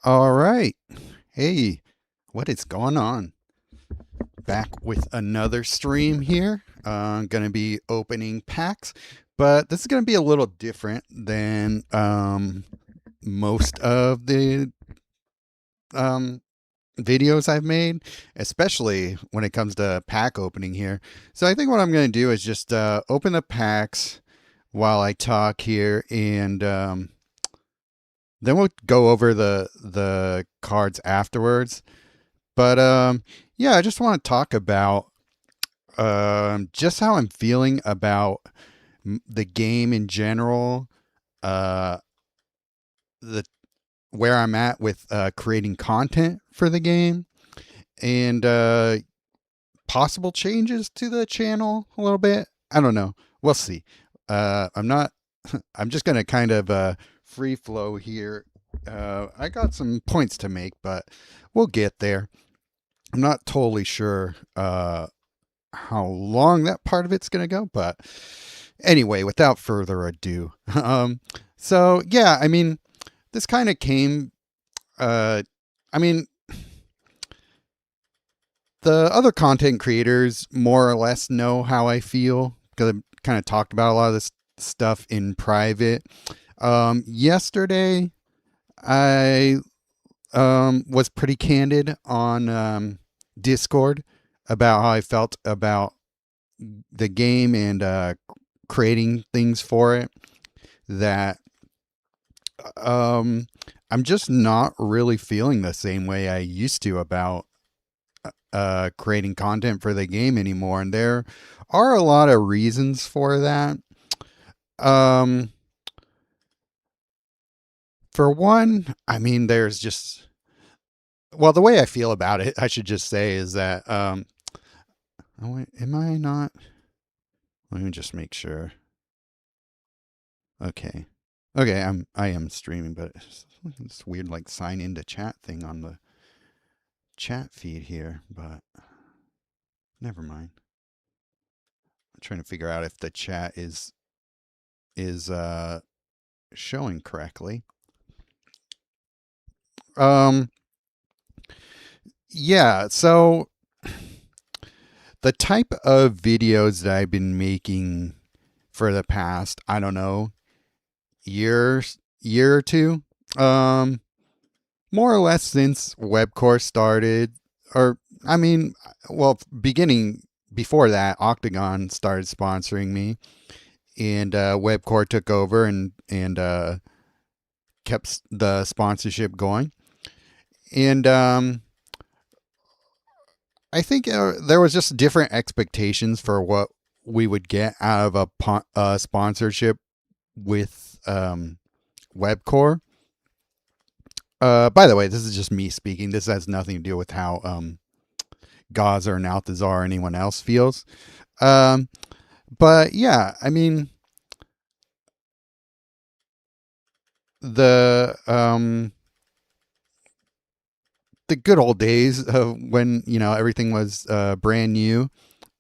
All right. Hey, what is going on? Back with another stream here. I'm going to be opening packs, but this is going to be a little different than most of the um, videos I've made, especially when it comes to pack opening here. So I think what I'm going to do is just open the packs while I talk here, and then we'll go over the cards afterwards. But yeah, I just want to talk about just how I'm feeling about the game in general, uh, the where I'm at with creating content for the game, and possible changes to the channel a little bit. I don't know. We'll see. I'm not. I'm just gonna kind of free flow here. I got some points to make, but we'll get there. I'm not totally sure how long that part of it's going to go, but anyway, without further ado, so yeah, I mean, this kind of came. I mean, the other content creators more or less know how I feel because I kind of talked about a lot of this stuff in private. Yesterday, I was pretty candid on Discord about how I felt about the game and creating things for it. That um, I'm just not really feeling the same way I used to about creating content for the game anymore, and there are a lot of reasons for that. Um, for one, I mean, there's just the way I feel about it, I should just say is that oh, wait, am I not? Let me just make sure. Okay. Okay, I am streaming, but it's weird like sign into chat thing on the chat feed here, but never mind. I'm trying to figure out if the chat is showing correctly. Um yeah, so the type of videos that I've been making for the past, I don't know, year or two, um more or less since Webcore started, or I mean, well, beginning before that, Octagon started sponsoring me, and Webcore took over and kept the sponsorship going. And I think there was just different expectations for what we would get out of a sponsorship with Webcore. By the way, this is just me speaking. This has nothing to do with how Gaza or Nalthazar or anyone else feels. Um, but yeah, I mean, the um, the good old days of when everything was brand new.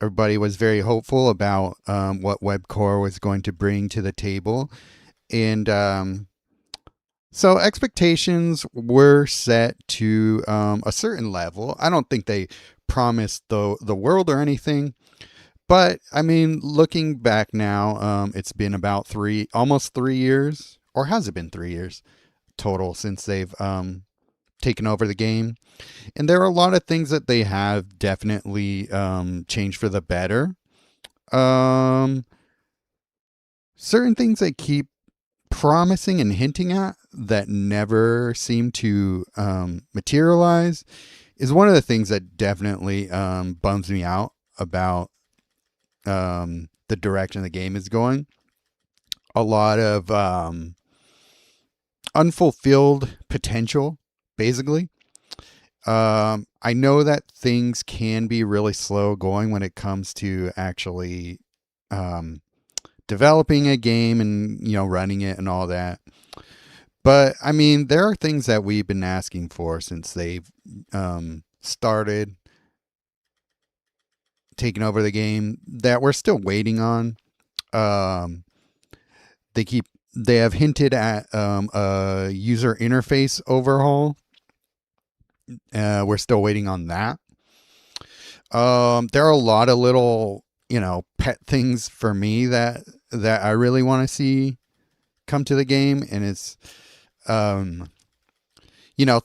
Everybody was very hopeful about what Webcore was going to bring to the table, and so expectations were set to a certain level. I don't think they promised the world or anything, but I mean, looking back now, it's been about almost 3 years, or has it been 3 years total since they've taken over the game? And there are a lot of things that they have definitely changed for the better. Um, Certain things they keep promising and hinting at that never seem to materialize is one of the things that definitely bums me out about the direction the game is going. A lot of unfulfilled potential, basically. I know that things can be really slow going when it comes to actually developing a game and running it and all that. But I mean, there are things that we've been asking for since they've started taking over the game that we're still waiting on. Um, they have hinted at a user interface overhaul We're still waiting on that. There are a lot of little, pet things for me that I really want to see come to the game, and it's um,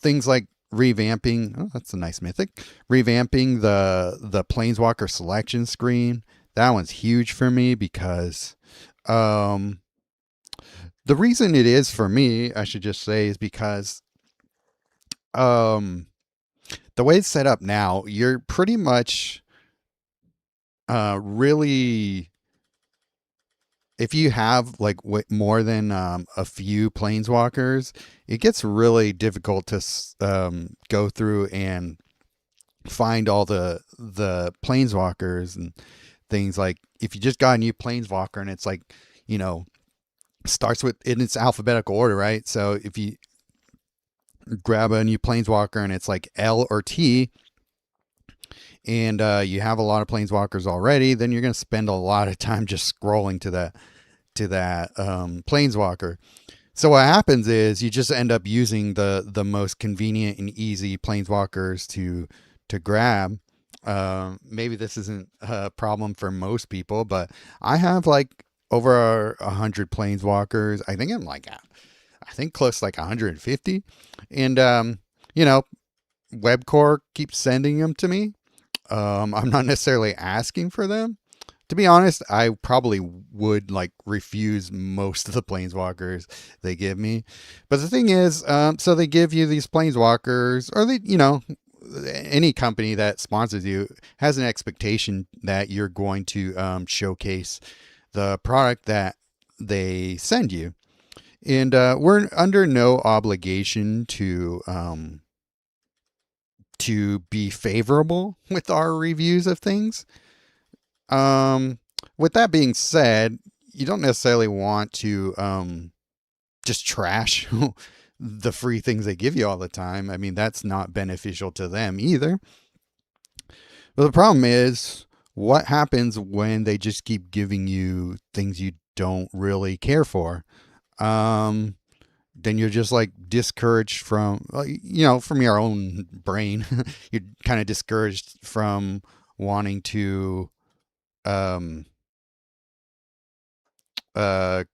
things like revamping. Oh, that's a nice mythic. Revamping the planeswalker selection screen. That one's huge for me because um, the reason it is for me, I should just say, is because um, the way it's set up now, you're pretty much really, if you have like more than a few planeswalkers, it gets really difficult to go through and find all the planeswalkers and things. Like if you just got a new planeswalker and it's like, you know, starts with in its alphabetical order, right? So if you grab a new planeswalker and it's like L or T, and you have a lot of planeswalkers already, then you're going to spend a lot of time just scrolling to that planeswalker. So what happens is you just end up using the most convenient and easy planeswalkers to grab. Maybe this isn't a problem for most people, but I have like over 100 planeswalkers. I think close to like 150, and you know, Webcore keeps sending them to me. I'm not necessarily asking for them. To be honest, I probably would like refuse most of the planeswalkers they give me. But the thing is, so they give you these planeswalkers, or any company that sponsors you has an expectation that you're going to showcase the product that they send you. And we're under no obligation to be favorable with our reviews of things. Um, with that being said, you don't necessarily want to just trash the free things they give you all the time. I mean, that's not beneficial to them either. But the problem is, what happens when they just keep giving you things you don't really care for? Um, then you're just like discouraged from, from your own brain. You're kind of discouraged from wanting to um,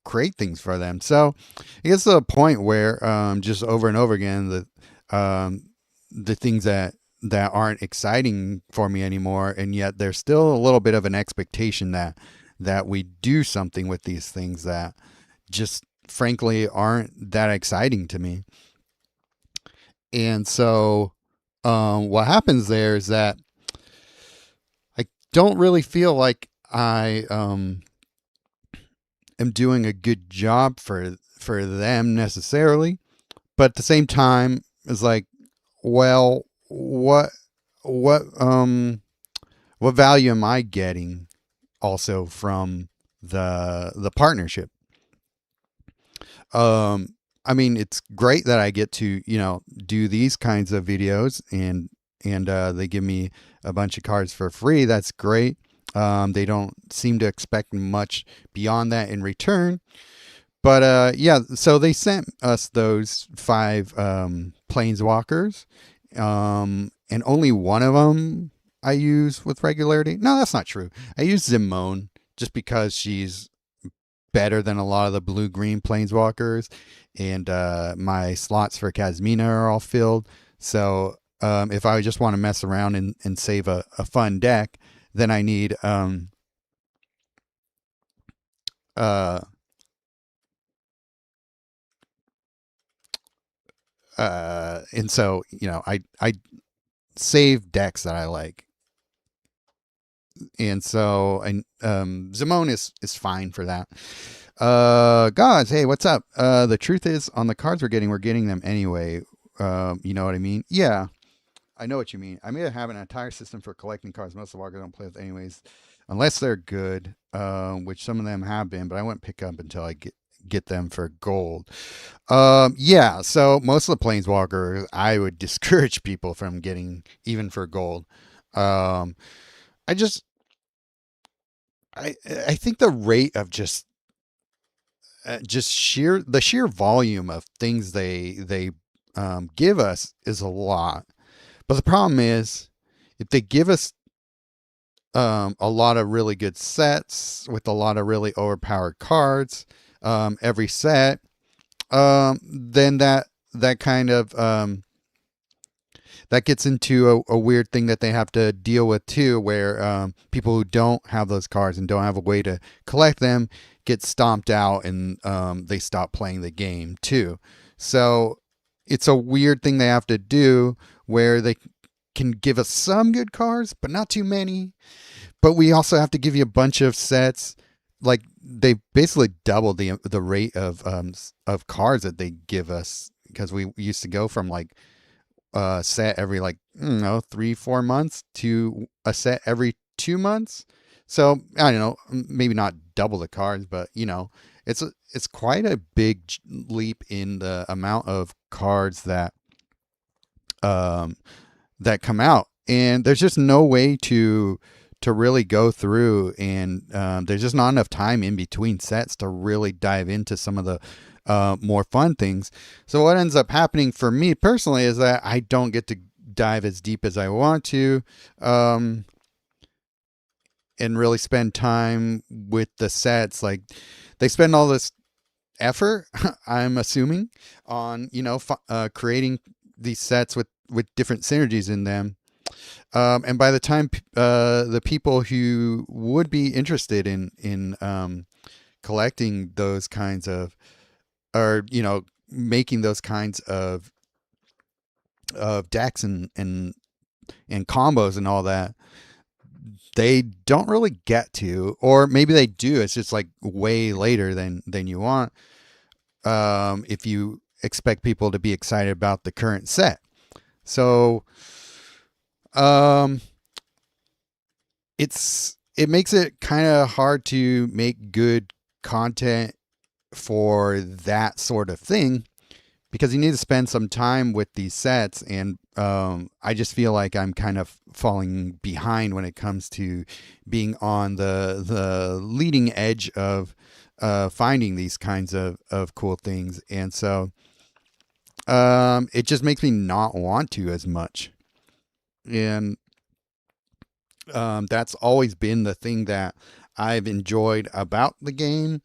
create things for them. So it gets to a point where just over and over again, the things that aren't exciting for me anymore, and yet there's still a little bit of an expectation that we do something with these things that just frankly aren't that exciting to me. And so what happens there is that I don't really feel like I am doing a good job for them necessarily, but at the same time, it's like, well, what what value am I getting also from the partnership? I mean, it's great that I get to do these kinds of videos, and they give me a bunch of cards for free. That's great. They don't seem to expect much beyond that in return. But yeah, so they sent us those 5 planeswalkers, and only one of them I use with regularity. No, that's not true. I use Zimone just because she's better than a lot of the blue-green planeswalkers, and my slots for Kazmina are all filled. So if I just want to mess around and save a fun deck, then I need uh, and so I save decks that I like, and so and Zimone is fine for that. Gods, hey, what's up? The truth is, on the cards we're getting them anyway. You know what I mean? Yeah, I know what you mean. I may have an entire system for collecting cards. Most of the walkers don't play with anyways, unless they're good, which some of them have been, but I wouldn't pick up until I get them for gold. Yeah, so most of the planeswalkers I would discourage people from getting even for gold. Um, I just I think the rate of just sheer volume of things they give us is a lot. But the problem is, if they give us a lot of really good sets with a lot of really overpowered cards every set, then that kind of that gets into a weird thing that they have to deal with too, where people who don't have those cards and don't have a way to collect them get stomped out, and they stop playing the game too. So it's a weird thing they have to do, where they can give us some good cards, but not too many. But we also have to give you a bunch of sets. Like, they basically doubled the rate of cards that they give us, because we used to go from like set every, like, I don't know, 3-4 months to a set every 2 months. So I don't know, maybe not double the cards, but it's quite a big leap in the amount of cards um, that come out, and there's just no way to really go through, and there's just not enough time in between sets to really dive into some of the more fun things. So what ends up happening for me personally is that I don't get to dive as deep as I want to, and really spend time with the sets. Like, they spend all this effort, I'm assuming, on creating these sets with different synergies in them. And by the time the people who would be interested in collecting those kinds of, or making those kinds of decks and combos and all that, they don't really get to, or maybe they do. It's just like way later than you want. If you expect people to be excited about the current set, so it makes it kind of hard to make good content for that sort of thing, because you need to spend some time with these sets, and I just feel like I'm kind of falling behind when it comes to being on the leading edge of finding these kinds of cool things. And so it just makes me not want to as much. And that's always been the thing that I've enjoyed about the game,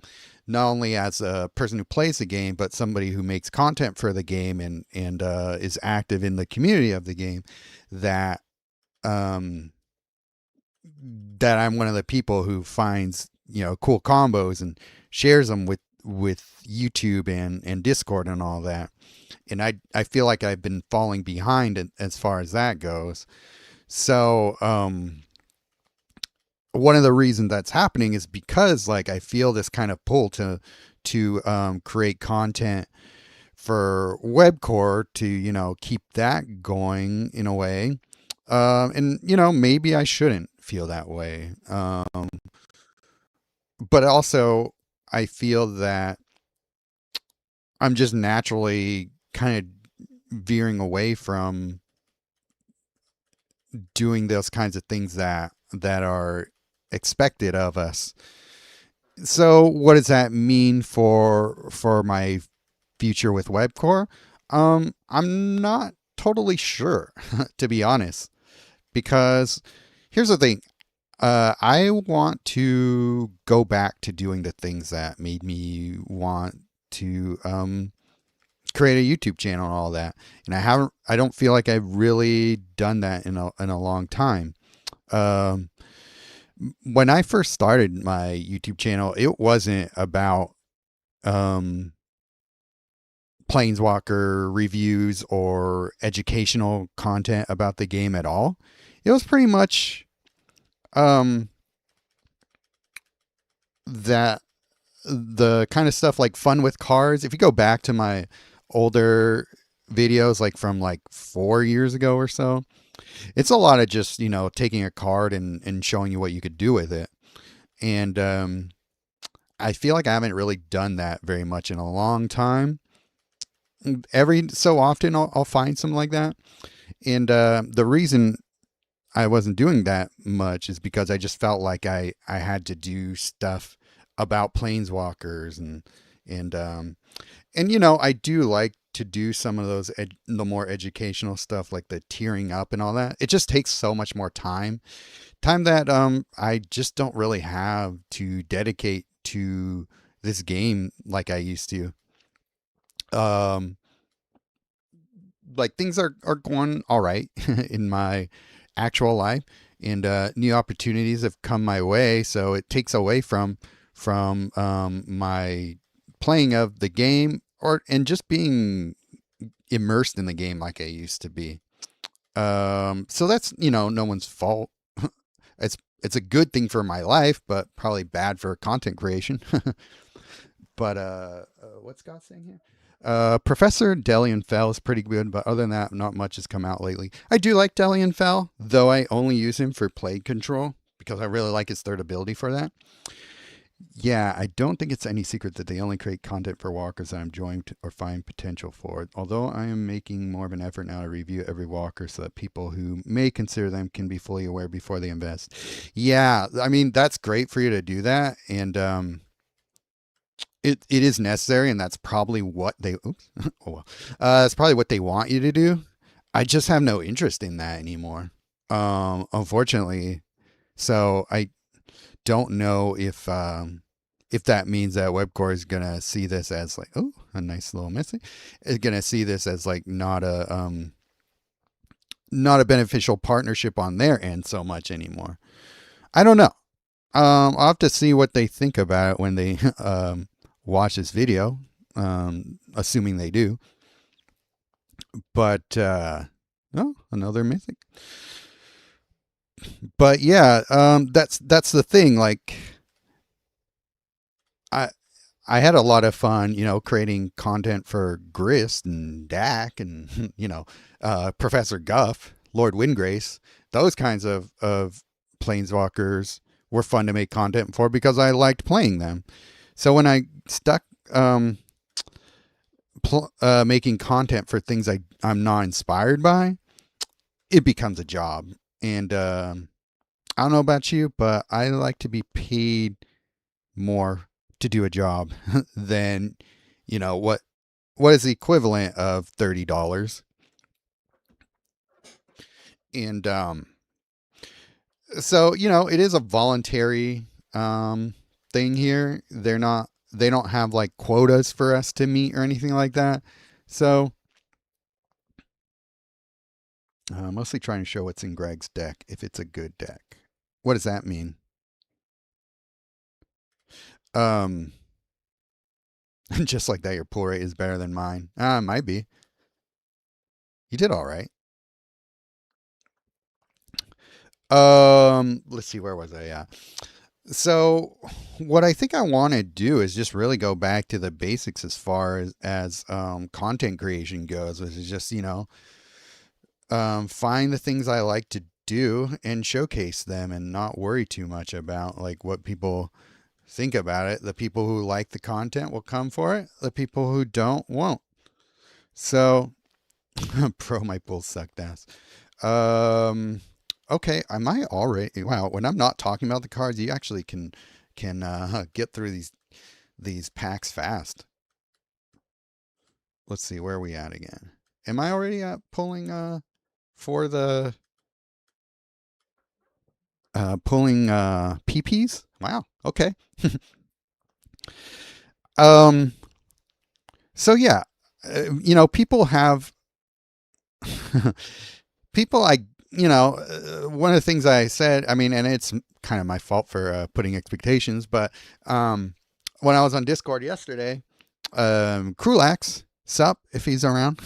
not only as a person who plays the game, but somebody who makes content for the game, and is active in the community of the game. That that I'm one of the people who finds cool combos and shares them with YouTube and Discord and all that. And I feel like I've been falling behind as far as that goes. So one of the reasons that's happening is because, like, I feel this kind of pull to create content for Webcore to keep that going in a way, and maybe I shouldn't feel that way, but also I feel that I'm just naturally kind of veering away from doing those kinds of things that are expected of us. So what does that mean for my future with Webcore? I'm not totally sure, to be honest, because here's the thing. I want to go back to doing the things that made me want to create a YouTube channel and all that. And I don't feel like I've really done that in a long time. When I first started my YouTube channel, it wasn't about Planeswalker reviews or educational content about the game at all. It was pretty much that the kind of stuff like fun with cards. If you go back to my older videos, like from like 4 years ago or so, it's a lot of just taking a card and showing you what you could do with it. And I feel like I haven't really done that very much in a long time. Every so often I'll find something like that. And the reason I wasn't doing that much is because I just felt like I had to do stuff about planeswalkers, and I do like to do some of those the more educational stuff like the tiering up and all that, it just takes so much more time that I just don't really have to dedicate to this game like I used to. Um, like things are going all right in my actual life, and new opportunities have come my way, so it takes away from my playing of the game or and just being immersed in the game like I used to be. So that's no one's fault. It's a good thing for my life, but probably bad for content creation. But what's Scott saying here? Professor Delian Fell is pretty good, but other than that, not much has come out lately. I do like Delian Fell, though I only use him for plague control because I really like his third ability for that. Yeah, I don't think it's any secret that they only create content for walkers that I'm enjoying or find potential for. Although I am making more of an effort now to review every walker so that people who may consider them can be fully aware before they invest. Yeah, I mean that's great for you to do that, and it is necessary, and that's probably what they. Oops. Oh well, that's probably what they want you to do. I just have no interest in that anymore. Unfortunately, so I don't know if that means that Webcore is gonna see this as like, oh, a nice little missing, is gonna see this as like not a beneficial partnership on their end so much anymore. I don't know. I'll have to see what they think about it when they watch this video, assuming they do. But oh, another mythic. But yeah, that's the thing. Like, I I had a lot of fun, creating content for Grist and Dak and Professor Guff, Lord Windgrace. Those kinds of planeswalkers were fun to make content for because I liked playing them. So when I stuck making content for things I'm not inspired by, it becomes a job. And I don't know about you, but I like to be paid more to do a job than what is the equivalent of $30. And so it is a voluntary thing here. They don't have like quotas for us to meet or anything like that. So mostly trying to show what's in Greg's deck if it's a good deck. What does that mean? Just like that, your pull rate is better than mine. Might be. You did all right. Let's see, where was I at? So what I think I want to do is just really go back to the basics as far as content creation goes, which is just, find the things I like to do and showcase them and not worry too much about like what people think about it. The people who like the content will come for it. The people who don't won't. So pro my bull sucked ass. Okay, I might already. Wow, when I'm not talking about the cards, you actually can get through these packs fast. Let's see, where are we at again? Am I already pulling for the pulling PPs? Wow. Okay. So yeah, people have people one of the things I said, I mean, and it's kind of my fault for putting expectations, but when I was on Discord yesterday, Krulax, sup, if he's around,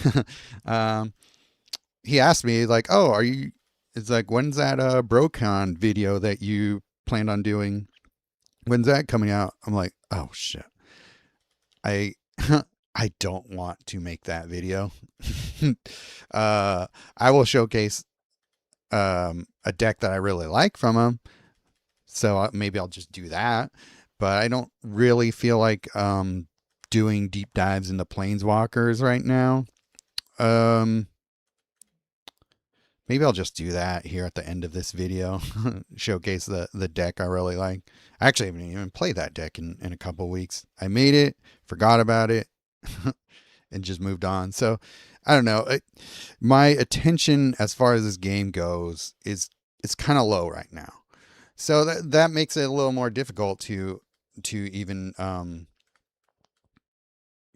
he asked me like, oh, it's like, when's that BroCon video that you planned on doing? When's that coming out? I'm like, oh shit. I I don't want to make that video. I will showcase a deck that I really like from him. So maybe I'll just do that. But I don't really feel like doing deep dives into planeswalkers right now. Maybe I'll just do that here at the end of this video. Showcase the deck I really like. I actually haven't even played that deck in a couple weeks. I made it, forgot about it, and just moved on. So I don't know. My attention as far as this game goes is it's kind of low right now. So that makes it a little more difficult to even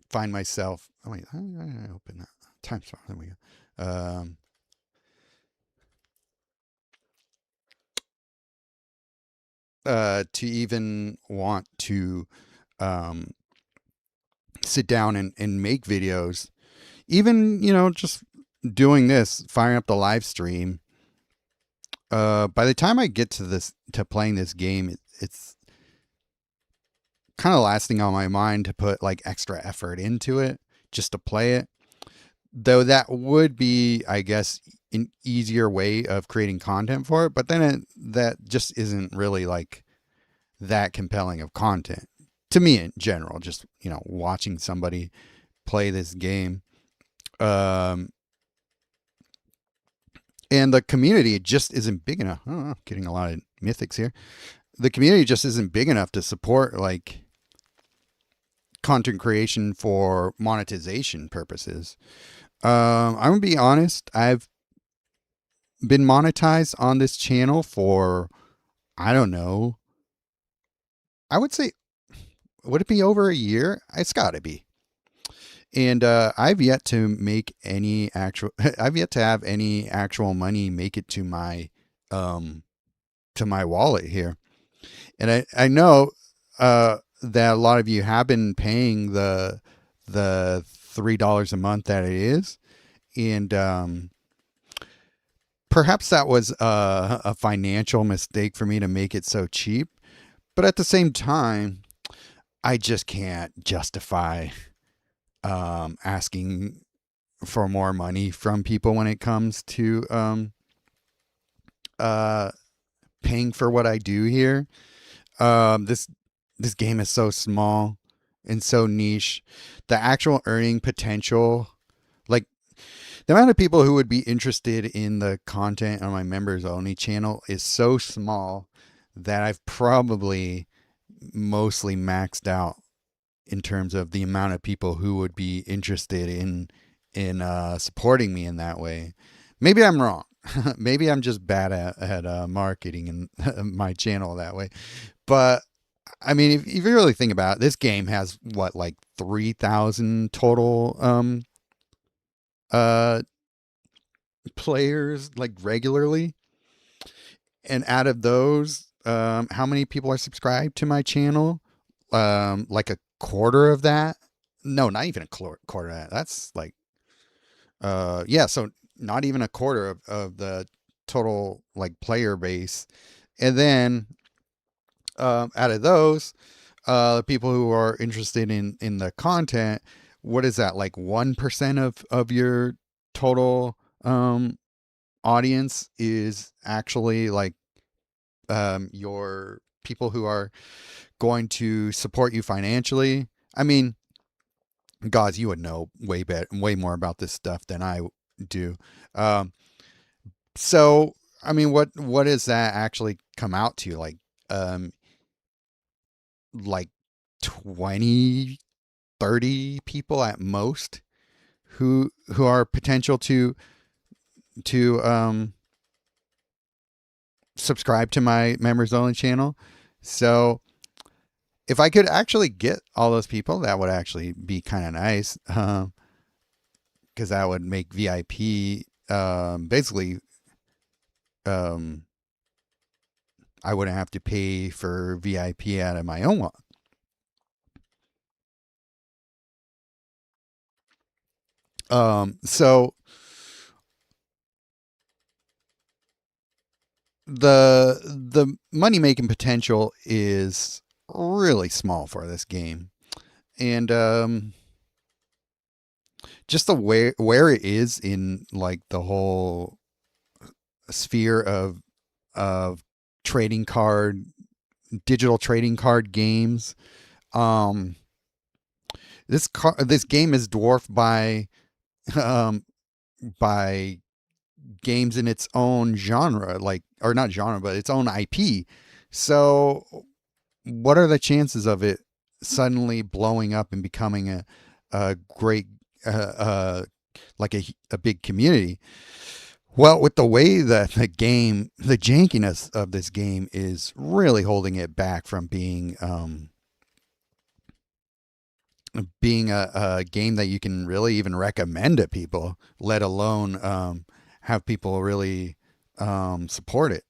find myself. Oh wait, how did I open that? Time spot. There we go. To even want to um, sit down and make videos, even just doing this, firing up the live stream. By the time I get to playing this game, it's kind of lasting on my mind to put like extra effort into it just to play it. Though that would be, I guess, an easier way of creating content for it. But then that just isn't really like that compelling of content to me in general. Just watching somebody play this game, and the community just isn't big enough. Oh, getting a lot of mythics here. The community just isn't big enough to support like content creation for monetization purposes. I'm gonna be honest. I've been monetized on this channel for, I don't know. I would say, would it be over a year? It's got to be. And I've yet to make any actual. I've yet to have any actual money make it um to my wallet here. And I know that a lot of you have been paying the $3 a month that it is, and perhaps that was a financial mistake for me to make it so cheap. But at the same time, I just can't justify asking for more money from people when it comes to paying for what I do here. This game is so small and so niche. The actual earning potential, like the amount of people who would be interested in the content on my members only channel, is so small that I've probably mostly maxed out in terms of the amount of people who would be interested in supporting me in that way. Maybe I'm wrong. Maybe I'm just bad at marketing and my channel that way. But I mean, if you really think about it, this game has what, like 3,000 total uh players like regularly, and out of those, how many people are subscribed to my channel? Like a quarter of that. No, not even a quarter of that. That's like yeah, so not even a quarter of the total like player base. And then out of those, the people who are interested in the content, what is that, like 1% of your total audience is actually like your people who are going to support you financially. I mean, guys, you would know way more about this stuff than I do. Um, so, I mean, what does that actually come out to? Um, like 20, 30 people at most who are potential to subscribe to my members only channel. So if I could actually get all those people, that would actually be kind of nice, because that would make VIP basically. Um, I wouldn't have to pay for VIP out of my own wallet. So the money making potential is really small for this game, and just the where it is in like the whole sphere of trading card digital trading card games. Um, this game is dwarfed um, by games in its own genre, like, or not genre, but its own IP. So, what are the chances of it suddenly blowing up and becoming a great like a big community. Well, with the way that the jankiness of this game is really holding it back from being a game that you can really even recommend to people, let alone have people really support it.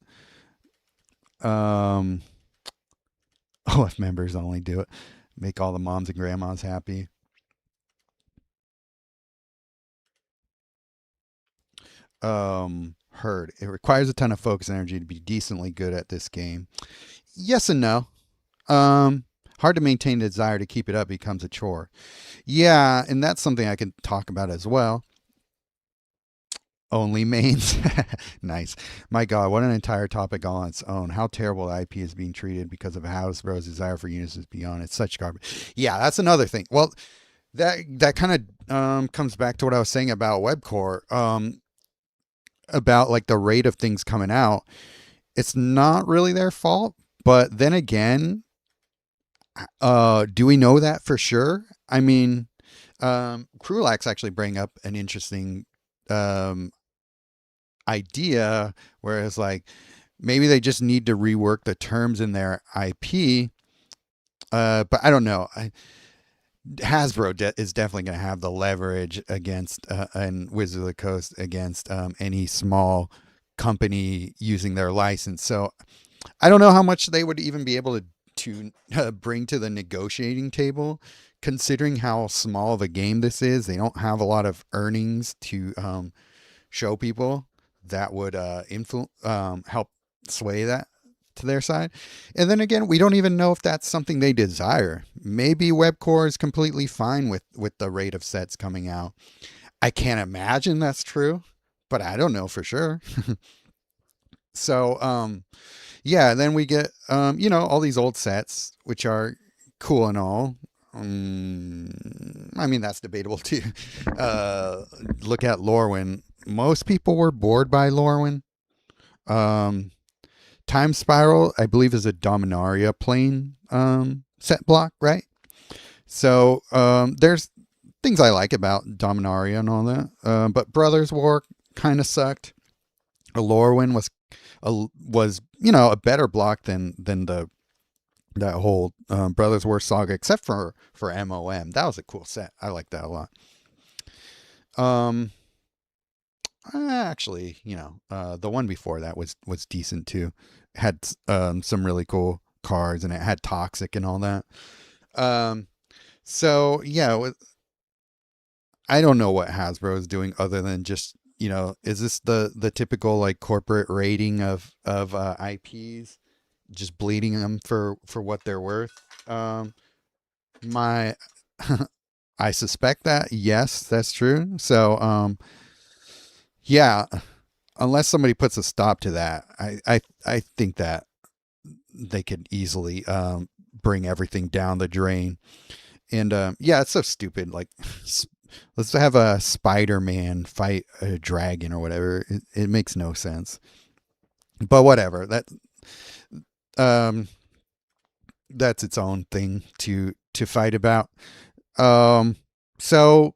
Um, oh, if members only do it, make all the moms and grandmas happy. Heard. It requires a ton of focus and energy to be decently good at this game. Yes and no. Um, Hard to maintain the desire to keep it up becomes a chore. Yeah, and that's something I can talk about as well. Only mains. Nice. My God, what an entire topic all on its own. How terrible the IP is being treated because of Hasbro's desire for units is beyond. It's such garbage. Yeah, that's another thing. Well, that kind of comes back to what I was saying about Webcore. About like the rate of things coming out. It's not really their fault, but then again, do we know that for sure? I mean, Krulax actually bring up an interesting um, idea, whereas like maybe they just need to rework the terms in their IP. But I don't know. Hasbro is definitely going to have the leverage against and Wizard of the Coast against any small company using their license. So I don't know how much they would even be able to bring to the negotiating table, considering how small of a game this is. They don't have a lot of earnings to show people that would help sway that to their side. And then again, we don't even know if that's something they desire. Maybe Webcore is completely fine with the rate of sets coming out. I can't imagine that's true, but I don't know for sure. So yeah, then we get all these old sets which are cool and all. I mean, that's debatable too. Look at Lorwyn. Most people were bored by Lorwyn. Um, Time Spiral, I believe, is a Dominaria plane set block, right? So there's things I like about Dominaria and all that. But Brothers War kind of sucked. Lorwyn was a better block than that whole Brothers War saga, except for MOM. That was a cool set. I like that a lot. Um, Actually, the one before that was decent too. Had some really cool cards, and it had Toxic and all that. Um, so yeah, I don't know what Hasbro is doing other than just is this the typical like corporate rating of IPs, just bleeding them for what they're worth? My I suspect that yes, that's true. So yeah, unless somebody puts a stop to that, I think that they could easily bring everything down the drain. And yeah, it's so stupid. Like, let's have a Spider-Man fight a dragon or whatever. It makes no sense. But whatever. Um, that's its own thing to fight about. So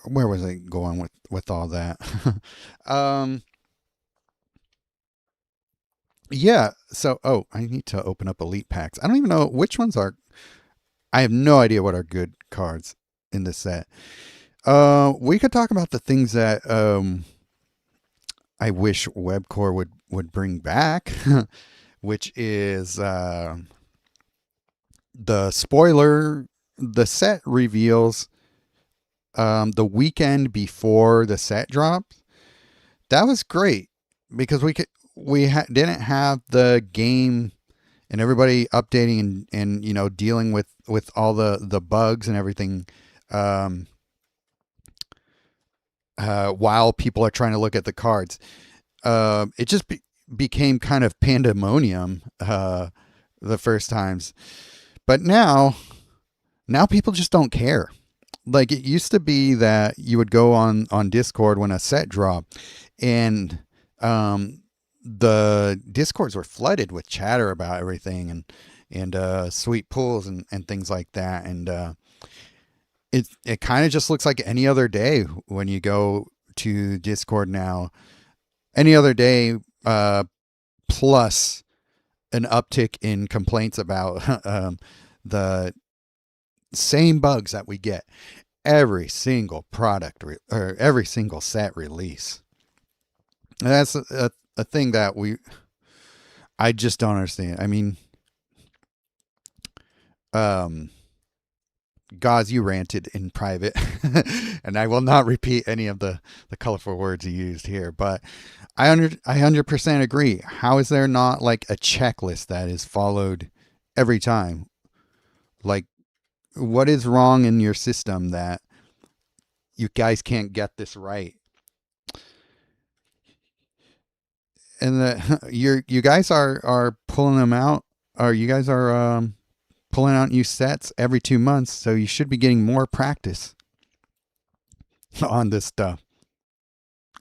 where was I going with all that? um, yeah. So I need to open up elite packs. I don't even know which ones are. I have no idea what are good cards in this set. We could talk about the things that I wish Webcore would bring back, which is the spoiler. The set reveals the weekend before the set drops. That was great because didn't have the game and everybody updating and dealing with all the bugs and everything while people are trying to look at the cards. It just became kind of pandemonium the first times, but now people just don't care. Like, it used to be that you would go on Discord when a set dropped, and the Discords were flooded with chatter about everything and sweet pulls and things like that. And it kind of just looks like any other day when you go to Discord now. Any other day, plus an uptick in complaints about the same bugs that we get every single product or every single set release. And that's a thing that I just don't understand. I mean, Gauze, you ranted in private, and I will not repeat any of the colorful words you used here, but I 100% agree. How is there not like a checklist that is followed every time? Like, what is wrong in your system that you guys can't get this right? And you guys are pulling them out, or you guys are pulling out new sets every 2 months, so you should be getting more practice on this stuff.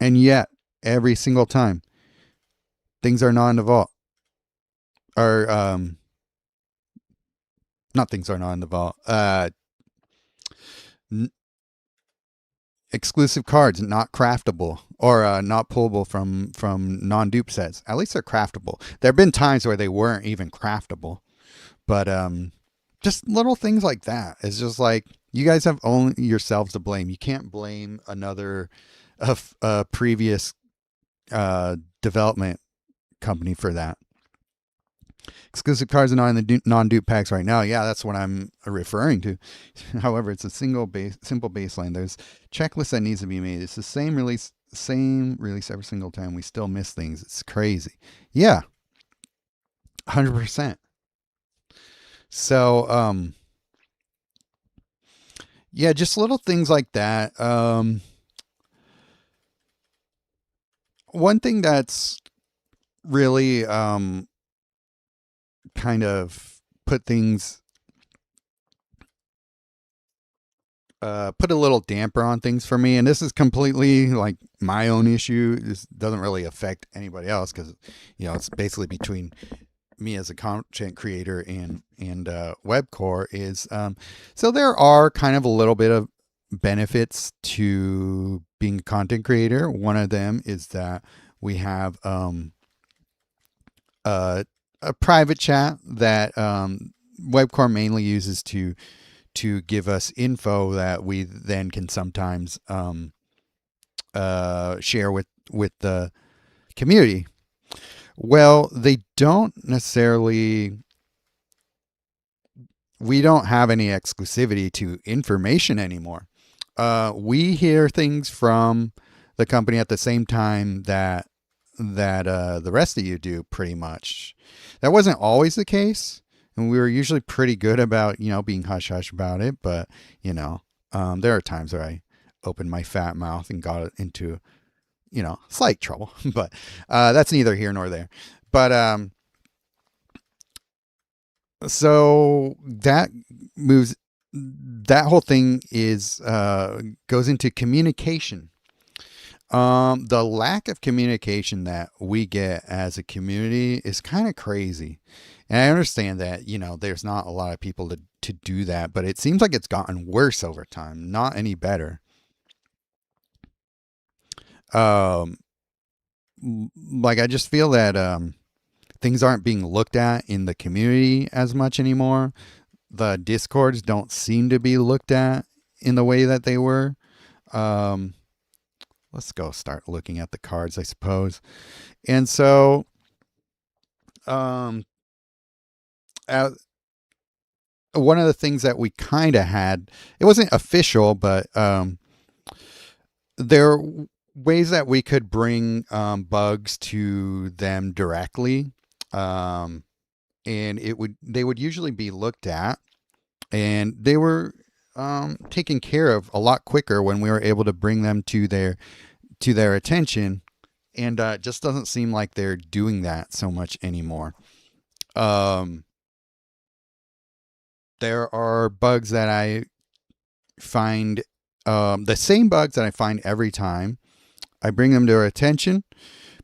And yet, every single time, things are not in the vault. Or not things are not in the vault. Exclusive cards not craftable or not pullable from non-dupe sets. At least they're craftable. There have been times where they weren't even craftable, but just little things like that. It's just like you guys have only yourselves to blame. You can't blame another previous development company for that. Exclusive cards are not in the non-dupe packs right now. Yeah, that's what I'm referring to. However, it's a simple baseline. There's checklist that needs to be made. It's the same release every single time. We still miss things. It's crazy. Yeah, 100%. So, yeah, just little things like that. One thing that's really kind of put things put a little damper on things for me, and this is completely like my own issue. This doesn't really affect anybody else because it's basically between me as a content creator and Webcore. Is so there are kind of a little bit of benefits to being a content creator. One of them is that we have a private chat that Webcore mainly uses to give us info that we then can sometimes share with the community. Well, they don't necessarily. We don't have any exclusivity to information anymore. We hear things from the company at the same time that the rest of you do, pretty much. That wasn't always the case, and we were usually pretty good about being hush hush about it. But there are times where I opened my fat mouth and got into slight trouble. But that's neither here nor there. But so that whole thing is goes into communication. The lack of communication that we get as a community is kind of crazy. And I understand that, there's not a lot of people to do that, but it seems like it's gotten worse over time, not any better. Like I just feel that things aren't being looked at in the community as much anymore. The Discords don't seem to be looked at in the way that they were. Let's go start looking at the cards, I suppose. And so, one of the things that we kind of had, it wasn't official, but there are ways that we could bring bugs to them directly. And they would usually be looked at, and they were taken care of a lot quicker when we were able to bring them to their attention, and it just doesn't seem like they're doing that so much anymore. There are bugs that I find, the same bugs that I find every time I bring them to their attention,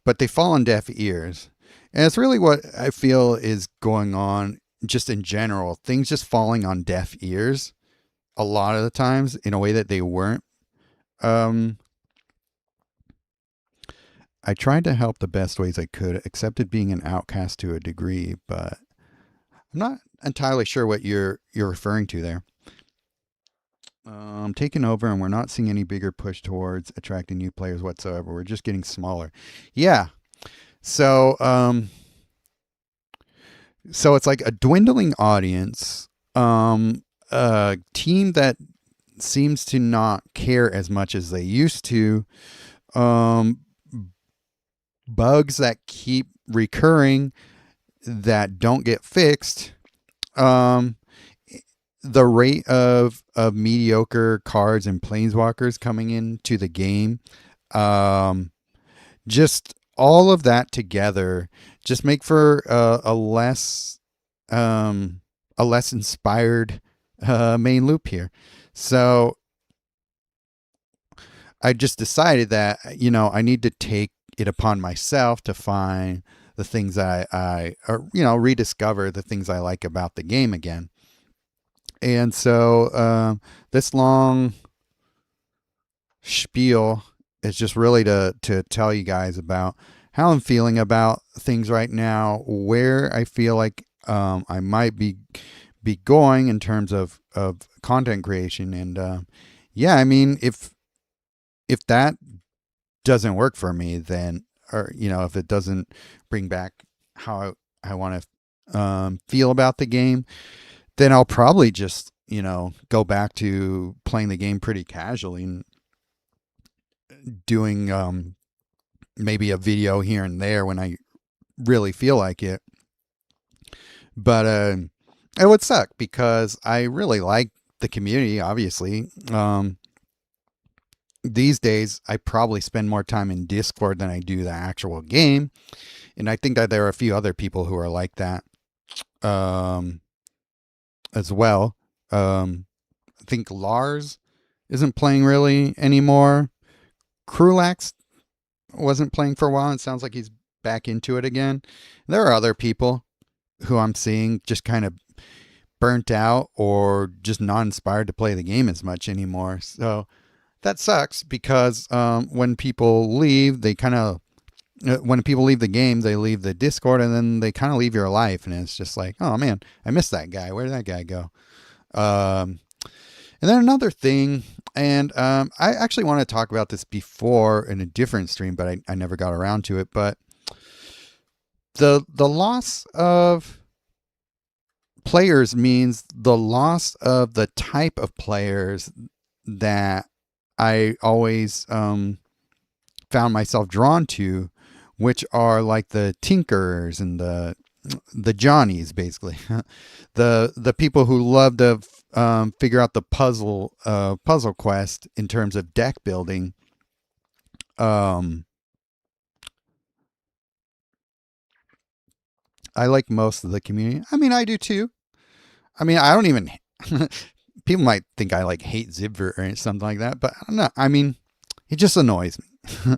but they fall on deaf ears. And it's really what I feel is going on just in general. Things just falling on deaf ears. a lot of the times in a way that they weren't. Um, I tried to help the best ways I could, accepted being an outcast to a degree, but I'm not entirely sure what you're referring to there. Taking over, and we're not seeing any bigger push towards attracting new players whatsoever. We're just getting smaller. Yeah. So, so it's like a dwindling audience, a team that seems to not care as much as they used to, um, bugs that keep recurring that don't get fixed, um, the rate of mediocre cards and planeswalkers coming into the game, um, just all of that together just make for um, a less inspired main loop here. So I just decided that I need to take it upon myself to find the things I or, rediscover the things I like about the game again. And so this long spiel is just really to tell you guys about how I'm feeling about things right now, where I feel like I might be going in terms of content creation, and yeah, I mean, if that doesn't work for me, then, or if it doesn't bring back how I want to feel about the game, then I'll probably just go back to playing the game pretty casually and doing maybe a video here and there when I really feel like it. But it would suck because I really like the community. Obviously, these days I probably spend more time in Discord than I do the actual game, and I think that there are a few other people who are like that um, as well. I think Lars isn't playing really anymore. Krulax wasn't playing for a while. It sounds like he's back into it again. There are other people who I'm seeing just kind of burnt out or just not inspired to play the game as much anymore. So that sucks because when people leave, they kind of when people leave the game, they leave the Discord and then they kind of leave your life, and it's just like, oh man, I miss that guy. Where did that guy go? Um, and then another thing, and I actually want to talk about this before in a different stream, but I never got around to it. But the loss of players means the loss of the type of players that I always found myself drawn to, which are like the tinkerers and the Johnnies, basically, the people who love to figure out the puzzle quest in terms of deck building. Um, I like most of the community. I mean, I do too. I mean, I don't even. People might think I like hate Zibver or something like that, but I don't know. I mean, he just annoys me.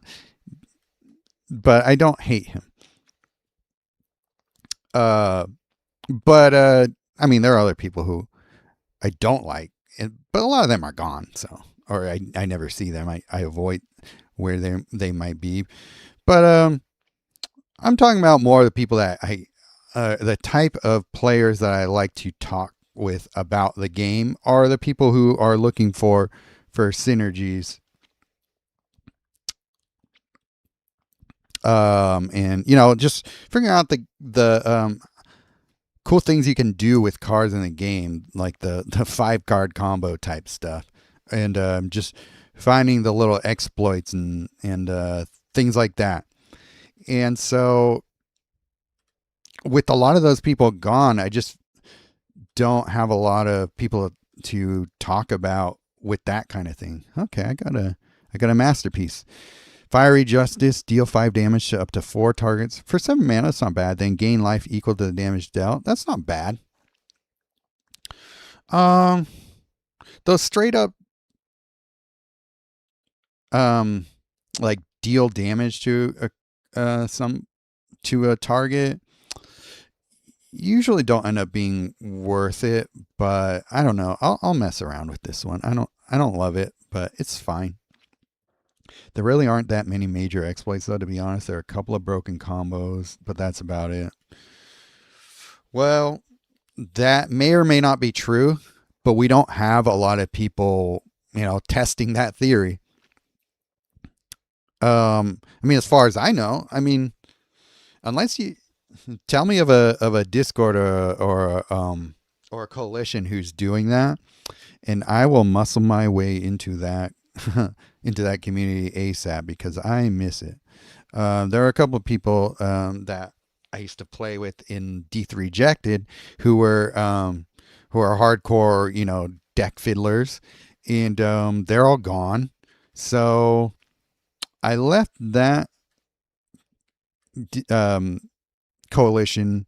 But I don't hate him. Uh, but I mean, there are other people who I don't like, but a lot of them are gone. So, or I never see them. I avoid where they might be. But I'm talking about more the people that the type of players that I like to talk with about the game are the people who are looking for synergies. And just figuring out the cool things you can do with cards in the game, like the 5 card combo type stuff, and just finding the little exploits and things like that. And so, with a lot of those people gone, I just don't have a lot of people to talk about with that kind of thing. Okay, I got a masterpiece. Fiery Justice, deal 5 damage to up to 4 targets. For 7 mana, that's not bad. Then gain life equal to the damage dealt. That's not bad. Um, those straight up, um, like deal damage to a target. usually don't end up being worth it, but I don't know. I'll mess around with this one. I don't love it, but it's fine. There really aren't that many major exploits though, to be honest. There are a couple of broken combos, but that's about it. Well, that may or may not be true, but we don't have a lot of people, testing that theory. I mean, as far as I know, I mean, unless you tell me of a Discord or a coalition who's doing that, and I will muscle my way into that into that community ASAP because I miss it. There are a couple of people that I used to play with in D3 Rejected who are hardcore, deck fiddlers, and they're all gone. So I left that um, coalition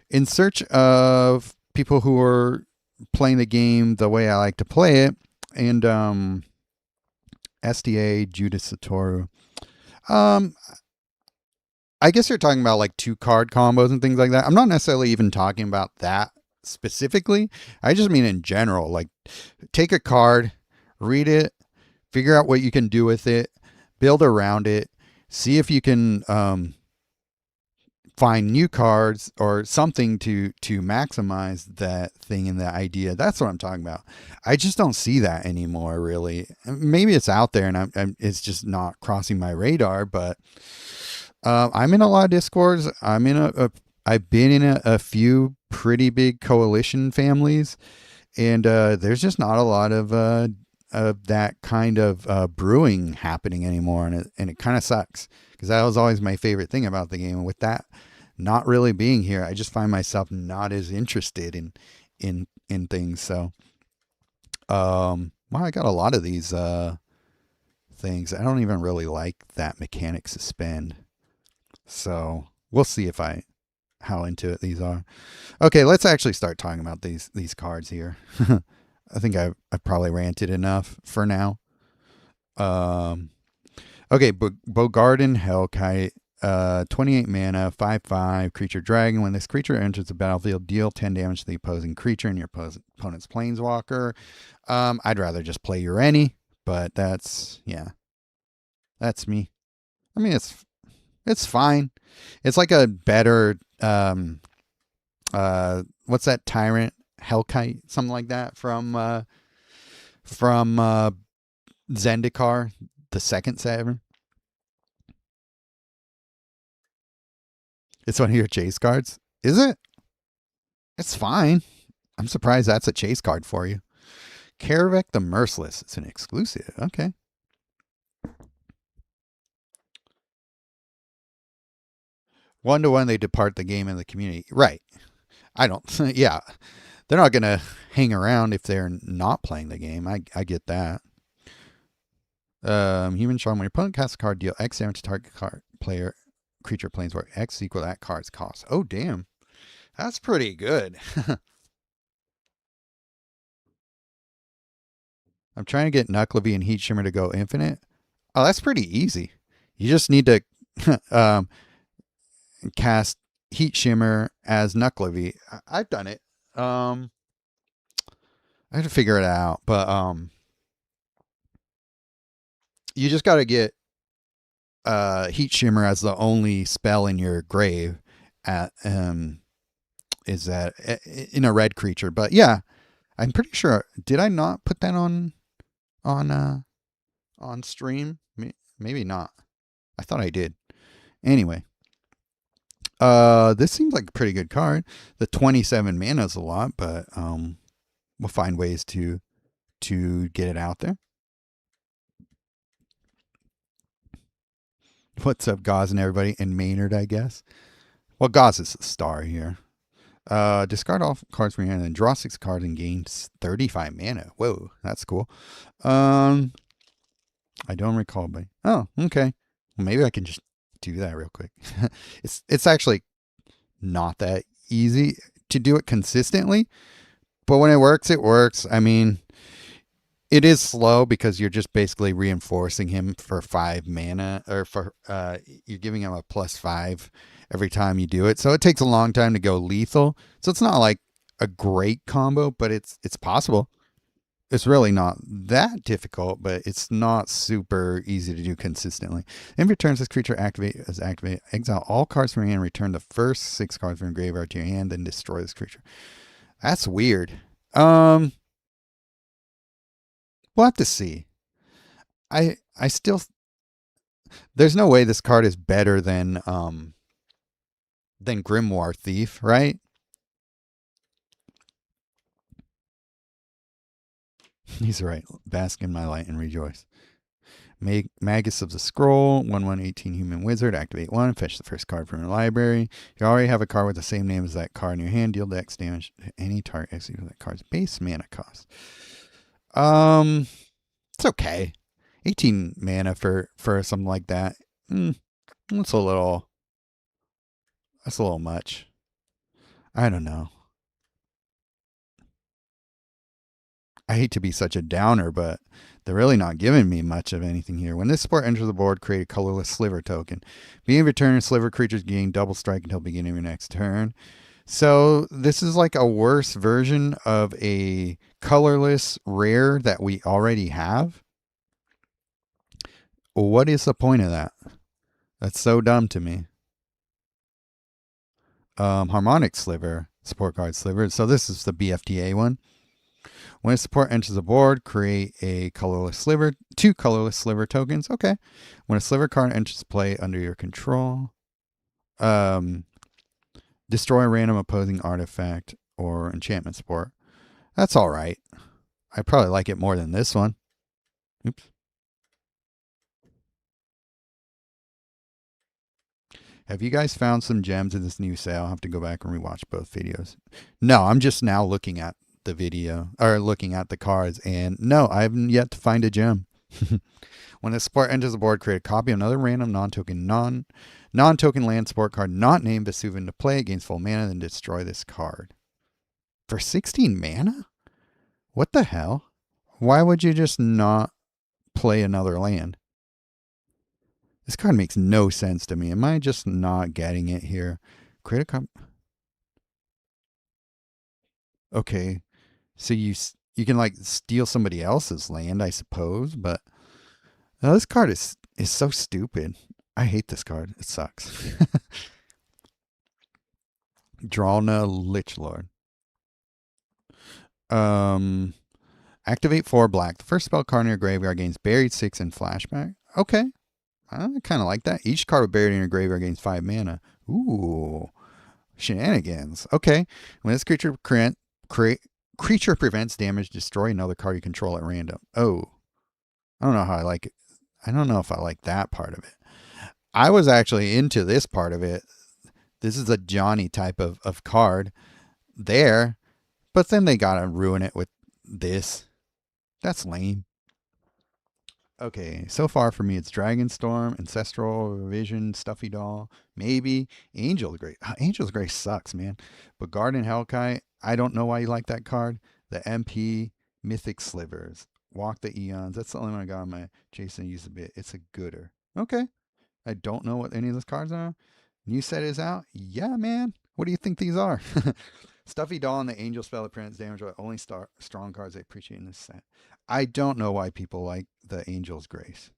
in search of people who are playing the game the way I like to play it, and SDA Judas Satoru. Um, I guess you're talking about like 2-card combos and things like that. I'm not necessarily even talking about that specifically. I just mean in general. Like, take a card, read it, figure out what you can do with it, build around it, see if you can find new cards or something to maximize that thing and that idea. That's what I'm talking about. I just don't see that anymore, really. Maybe it's out there and it's just not crossing my radar. But I'm in a lot of Discords. I've been in a few pretty big coalition families, and there's just not a lot of that kind of brewing happening anymore, and it kind of sucks because that was always my favorite thing about the game. And with that not really being here, I just find myself not as interested in things. So, well, I got a lot of these things. I don't even really like that mechanic suspend. So we'll see how into it these are. Okay, let's actually start talking about these cards here. I think I've probably ranted enough for now. Okay, Bogarden Hellkite, 28 mana, 5/5 creature dragon. When this creature enters the battlefield, deal 10 damage to the opposing creature and your opponent's planeswalker. I'd rather just play Urani, but that's me. I mean, it's fine. It's like a better what's that tyrant Hellkite, something like that from Zendikar, the second Saturn. It's one of your chase cards. Is it? It's fine. I'm surprised that's a chase card for you. Karavek the Merciless. It's an exclusive. Okay. One-to-one, they depart the game and the community. Right. I don't. Yeah. They're not going to hang around if they're not playing the game. I get that. Human Charm. When your opponent casts a card, deal X damage to target player creature planeswalker. X equal that card's cost. Oh, damn. That's pretty good. I'm trying to get Nucklevy and Heat Shimmer to go infinite. Oh, that's pretty easy. You just need to cast Heat Shimmer as Nucklevy. I've done it. I have to figure it out, but you just got to get Heat Shimmer as the only spell in your grave at is that in a red creature. But yeah, I'm pretty sure. Did I not put that on stream? Maybe not. I thought I did. Anyway, this seems like a pretty good card. The 27 mana is a lot, but we'll find ways to get it out there. What's up, Gauze and everybody? And Maynard, I guess. Well, Gauze is the star here. Discard all cards from your hand and draw 6 cards and gain 35 mana. Whoa, that's cool. I don't recall, but oh, okay. Well, maybe I can just do that real quick. It's actually not that easy to do it consistently, but when it works, it works. I mean, it is slow because you're just basically reinforcing him for 5 mana, or for you're giving him a +5 every time you do it. So it takes a long time to go lethal. So it's not like a great combo, but it's possible. It's really not that difficult, but it's not super easy to do consistently. If your turns, this creature activate, exile all cards from your hand, return the first 6 cards from your graveyard to your hand, then destroy this creature. That's weird. We'll have to see. I still, there's no way this card is better than Grimoire Thief, right? He's right. Bask in my light and rejoice. Magus of the Scroll, 1/1/18 Human Wizard, activate 1, fetch the first card from your library. You already have a card with the same name as that card in your hand, deal X damage to any target executing that card's base mana cost. It's okay. 18 mana for something like that. That's a little much. I don't know. I hate to be such a downer, but they're really not giving me much of anything here. When this support enters the board, create a colorless sliver token. Beginning of your turn, sliver creatures gain double strike until beginning of your next turn. So this is like a worse version of a colorless rare that we already have. What is the point of that? That's so dumb to me. Harmonic Sliver, support card Sliver. So this is the BFTA one. When a support enters the board, create a colorless sliver, 2 colorless sliver tokens. Okay. When a sliver card enters play under your control, destroy a random opposing artifact or enchantment support. That's all right. I probably like it more than this one. Oops. Have you guys found some gems in this new sale? I'll have to go back and rewatch both videos. No, I'm just now looking at the video or looking at the cards, and no, I haven't yet to find a gem. When a support enters the board, create a copy of another random non-token land support card not named Vesuvian to play, gains full mana, then destroy this card. For 16 mana? What the hell? Why would you just not play another land? This card makes no sense to me. Am I just not getting it here? Create a copy. Okay, so you can like steal somebody else's land, I suppose, but no, this card is so stupid. I hate this card. It sucks. Dralna Lichlord. Activate 4 black. The first spell card in your graveyard gains buried 6 and flashback. Okay. I kind of like that. Each card with buried in your graveyard gains 5 mana. Ooh. Shenanigans. Okay. When this creature prevents damage, destroy another card you control at random. Oh. I don't know how I like it. I don't know if I like that part of it. I was actually into this part of it. This is a Johnny type of card there. But then they gotta ruin it with this. That's lame. Okay, so far for me, it's Dragonstorm, Ancestral Vision, Stuffy Doll, maybe Angel's Grace. Angel's Grace sucks, man. But Garden Hellkite, I don't know why you like that card. The MP, Mythic Slivers, Walk the Eons. That's the only one I got on my Jason use a bit. It's a gooder. Okay, I don't know what any of those cards are. New set is out. Yeah, man. What do you think these are? Stuffy Doll and the Angel Spell appearance damage are only strong cards I appreciate in this set. I don't know why people like the Angel's Grace.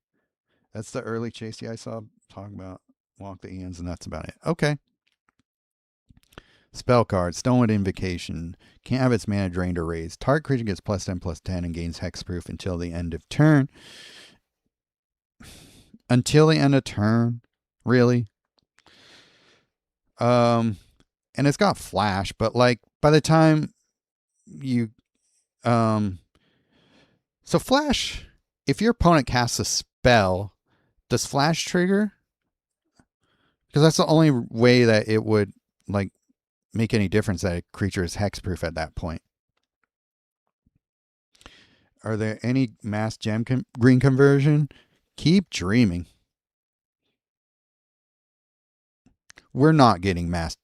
That's the early Chasey I saw talking about Walk the Eons, and that's about it. Okay. Spell card, Stonewood Invocation. Can't have its mana drained or raised. Target creature gets +10/+10 and gains hexproof until the end of turn. Until the end of turn? Really? And it's got flash, but like by the time you so flash, if your opponent casts a spell, does flash trigger? Because that's the only way that it would like make any difference that a creature is hexproof at that point. Are there any mass gem green conversion? Keep dreaming. We're not getting mass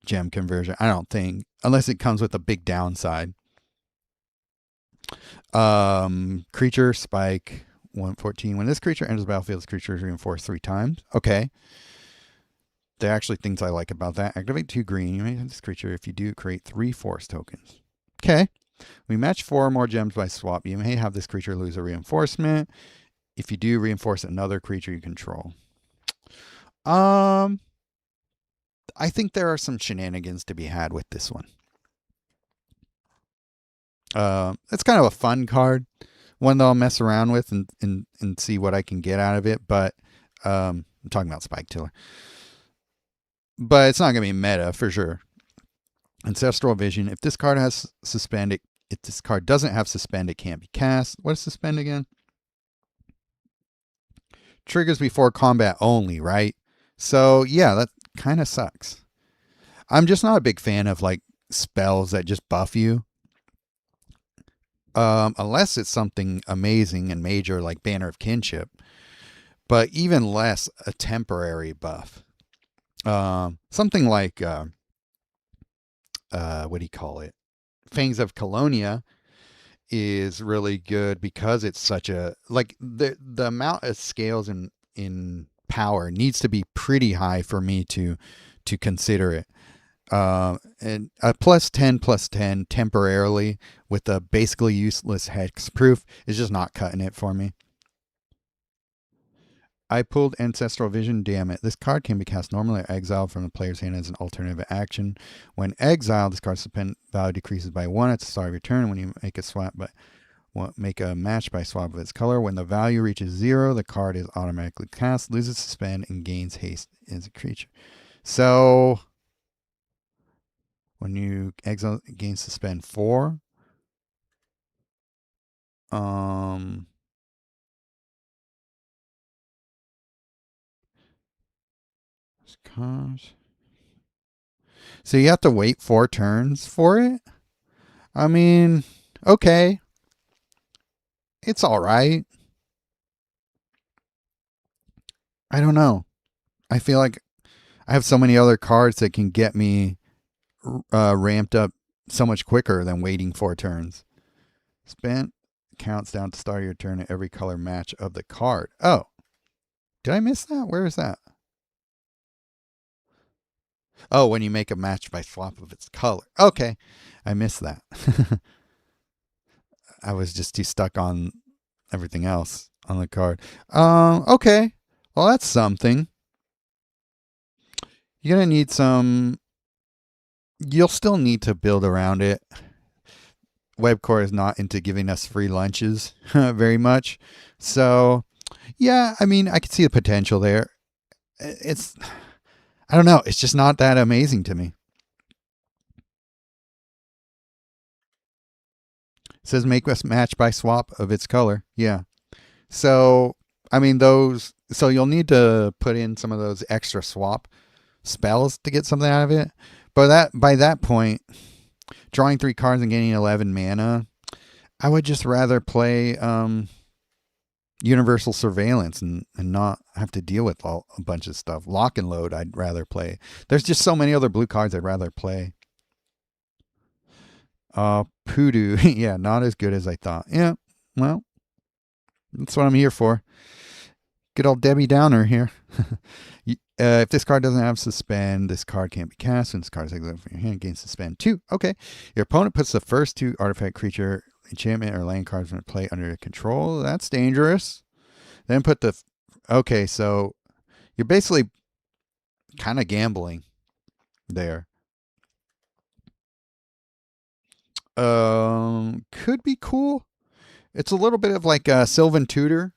gem conversion, I don't think, unless it comes with a big downside. Creature spike 114. When this creature enters the battlefield, this creature is reinforced 3 times. Okay. There are actually things I like about that. Activate 2 green. You may have this creature. If you do, create 3 force tokens. Okay. We match 4 or more gems by swap. You may have this creature lose a reinforcement. If you do, reinforce another creature you control. I think there are some shenanigans to be had with this one. It's kind of a fun card, one that I'll mess around with and see what I can get out of it. But I'm talking about Spike Tiller. But it's not going to be meta for sure. Ancestral Vision. If this card has suspend, if this card doesn't have suspend, it can't be cast. What is suspend again? Triggers before combat only, right? So yeah, that kind of sucks. I'm just not a big fan of like spells that just buff you. Unless it's something amazing and major like Banner of Kinship. But even less a temporary buff. Something like what do you call it? Fangs of Colonia is really good because it's such a like the amount of scales in power needs to be pretty high for me to consider it. And a +10/+10 temporarily with a basically useless hexproof is just not cutting it for me. I pulled Ancestral Vision. Damn it. This card can be cast normally or exiled from the player's hand as an alternative action. When exiled, this card's suspend value decreases by 1 at the start of your turn. When you make a swap, make a match by swap of its color. When the value reaches 0, the card is automatically cast, loses suspend, and gains haste as a creature. So when you exile, it gains suspend 4. So you have to wait 4 turns for it? I mean, okay. It's all right. I don't know. I feel like I have so many other cards that can get me ramped up so much quicker than waiting 4 turns. Spent counts down to start your turn at every color match of the card. Oh, did I miss that? Where is that? Oh, when you make a match by swap of its color. Okay, I missed that. I was just too stuck on everything else on the card. Okay, well that's something. You're gonna need some. You'll still need to build around it. Webcore is not into giving us free lunches very much. So, yeah, I mean, I could see the potential there. It's, I don't know, it's just not that amazing to me. It says make us match by swap of its color. Yeah. So, I mean, so you'll need to put in some of those extra swap spells to get something out of it. But by that point, drawing 3 cards and getting 11 mana, I would just rather play Universal Surveillance and not have to deal with a bunch of stuff. Lock and Load, I'd rather play. There's just so many other blue cards I'd rather play. Poodoo, yeah, not as good as I thought. Yeah, well, that's what I'm here for. Good old Debbie Downer here. If this card doesn't have suspend, this card can't be cast. When this card is exiled from your hand, gains suspend 2. Okay. Your opponent puts the first 2 artifact, creature, enchantment, or land cards in play under control. That's dangerous. Then put the. Okay, so you're basically kind of gambling there. Could be cool. It's a little bit of like a Sylvan Tutor,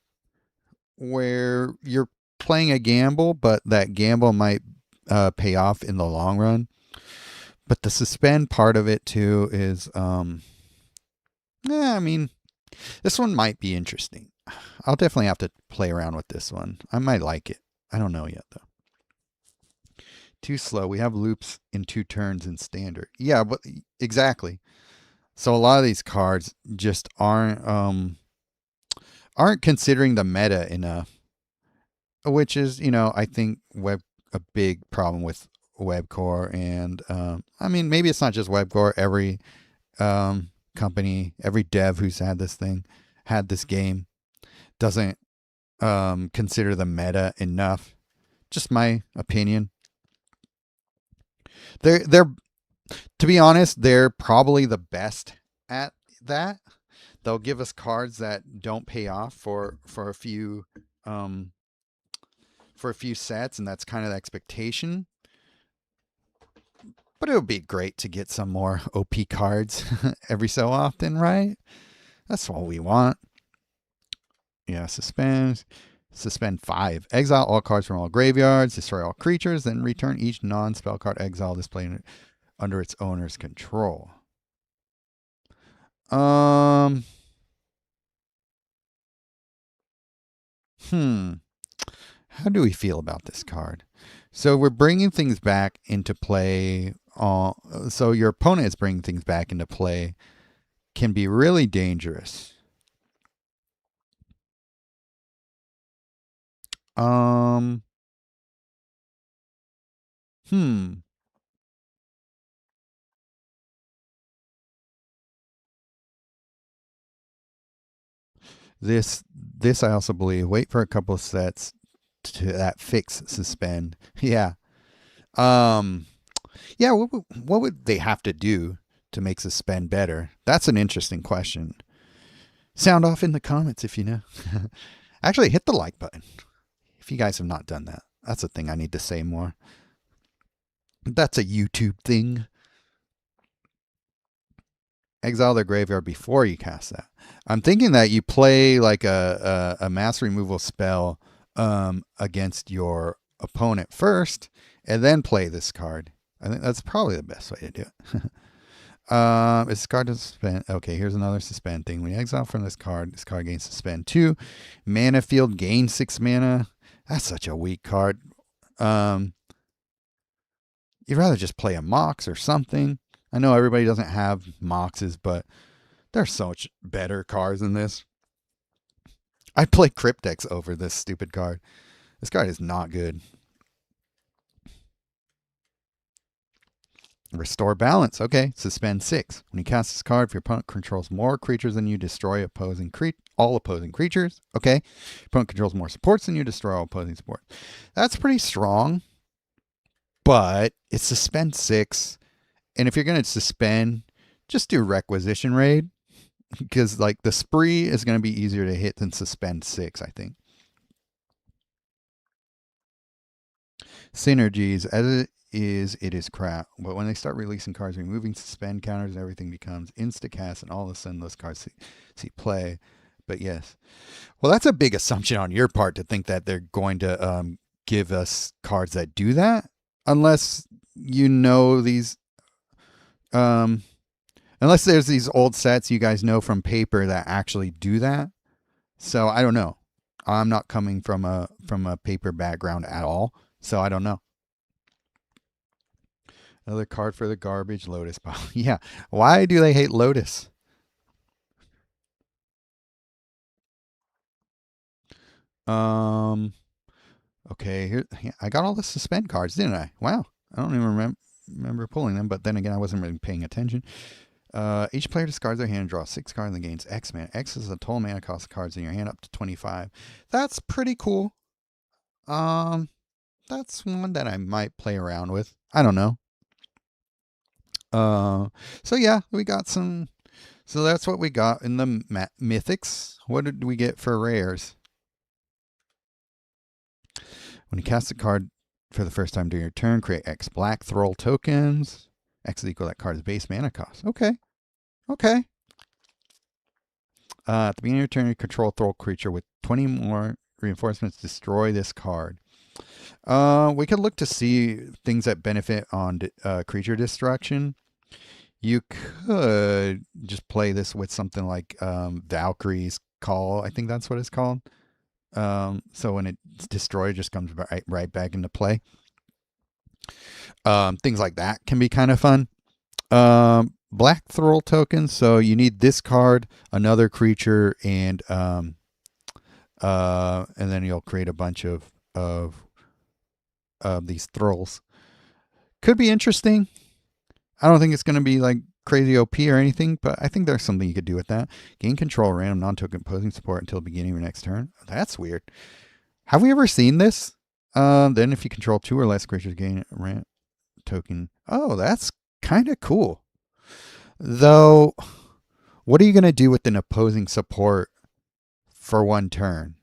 where you're playing a gamble, but that gamble might pay off in the long run. But the suspend part of it too is, I mean, this one might be interesting. I'll definitely have to play around with this one. I might like it. I don't know yet though. Too slow. We have loops in 2 turns in standard. Yeah, but exactly. So a lot of these cards just aren't considering the meta enough, which is, I think a big problem with Webcore. And I mean, maybe it's not just Webcore. Every company, every dev who's had this game, doesn't consider the meta enough. Just my opinion. They're to be honest, they're probably the best at that. They'll give us cards that don't pay off um for a few sets, and that's kind of the expectation. But it would be great to get some more OP cards every so often, right? That's what we want. Yeah, suspend. Suspend 5. Exile all cards from all graveyards. Destroy all creatures. Then return each non-spell card exile displayed under its owner's control. Um. How do we feel about this card? So we're bringing things back into play. So your opponent is bringing things back into play. Can be really dangerous. Um. Hmm. This I also believe. Wait for a couple of sets to that fix suspend. Yeah. Um. Yeah. What would they have to do to make suspend better? That's an interesting question. Sound off in the comments if you know. Actually, hit the like button if you guys have not done that. That's a thing I need to say more. That's a YouTube thing. Exile their graveyard before you cast that. I'm thinking that you play like a mass removal spell against your opponent first, and then play this card. I think that's probably the best way to do it. This card does suspend. Okay, here's another suspend thing. When you exile from this card gains suspend 2. Mana field gains 6 mana. That's such a weak card. You'd rather just play a Mox or something. I know everybody doesn't have Moxes, but there's so much better cards than this. I'd play Cryptex over this stupid card. This card is not good. Restore balance. Okay, suspend 6. When you cast this card, if your opponent controls more creatures than you, destroy all opposing creatures. Okay, your opponent controls more supports than you, destroy all opposing supports. That's pretty strong, but it's suspend 6. And if you're going to suspend, just do Requisition Raid, because like the spree is going to be easier to hit than suspend 6, I think. Synergies, as it is crap. But when they start releasing cards, removing suspend counters, everything becomes insta-cast, and all of a sudden those cards see play. But yes. Well, that's a big assumption on your part to think that they're going to give us cards that do that. Unless you know these... unless there's these old sets you guys know from paper that actually do that. So I don't know. I'm not coming from a paper background at all, so I don't know. Another card for the garbage, Lotus pile. Yeah. Why do they hate Lotus? Okay, here I got all the suspend cards, didn't I? Wow. I don't even remember pulling them, but then again I wasn't really paying attention. Each player discards their hand and draws 6 cards and gains X mana. X is the total mana cost of cards in your hand up to 25. That's pretty cool. That's one that I might play around with. I don't know. So yeah, we got some. So that's what we got in the mythics. What did we get for rares? When you cast a card for the first time during your turn, create X black Thrall tokens. X is equal to that card's base mana cost. Okay. Okay. At the beginning of your turn, you control a Thrall creature with 20 more reinforcements. Destroy this card. We could look to see things that benefit on creature destruction. You could just play this with something like Valkyrie's Call. I think that's what it's called. So when it's destroyed, it just comes right back into play. Things like that can be kind of fun. Black Thrall tokens. So you need this card, another creature, and then you'll create a bunch of these Thralls. Could be interesting. I don't think it's going to be like crazy OP or anything, but I think there's something you could do with that. Gain control random non-token opposing support until the beginning of your next turn. That's weird. Have we ever seen this? Then if you control 2 or less creatures, gain a random token Oh, that's kind of cool. Though, what are you going to do with an opposing support for one turn?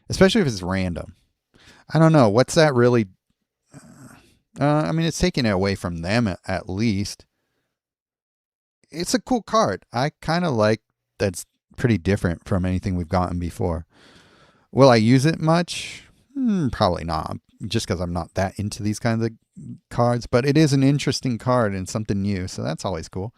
Especially if it's random. I don't know. What's that really? I mean, it's taking it away from them at least. It's a cool card. I kind of like that's pretty different from anything we've gotten before. Will I use it much? Probably not, just because I'm not that into these kinds of cards. But it is an interesting card and something new, so that's always cool.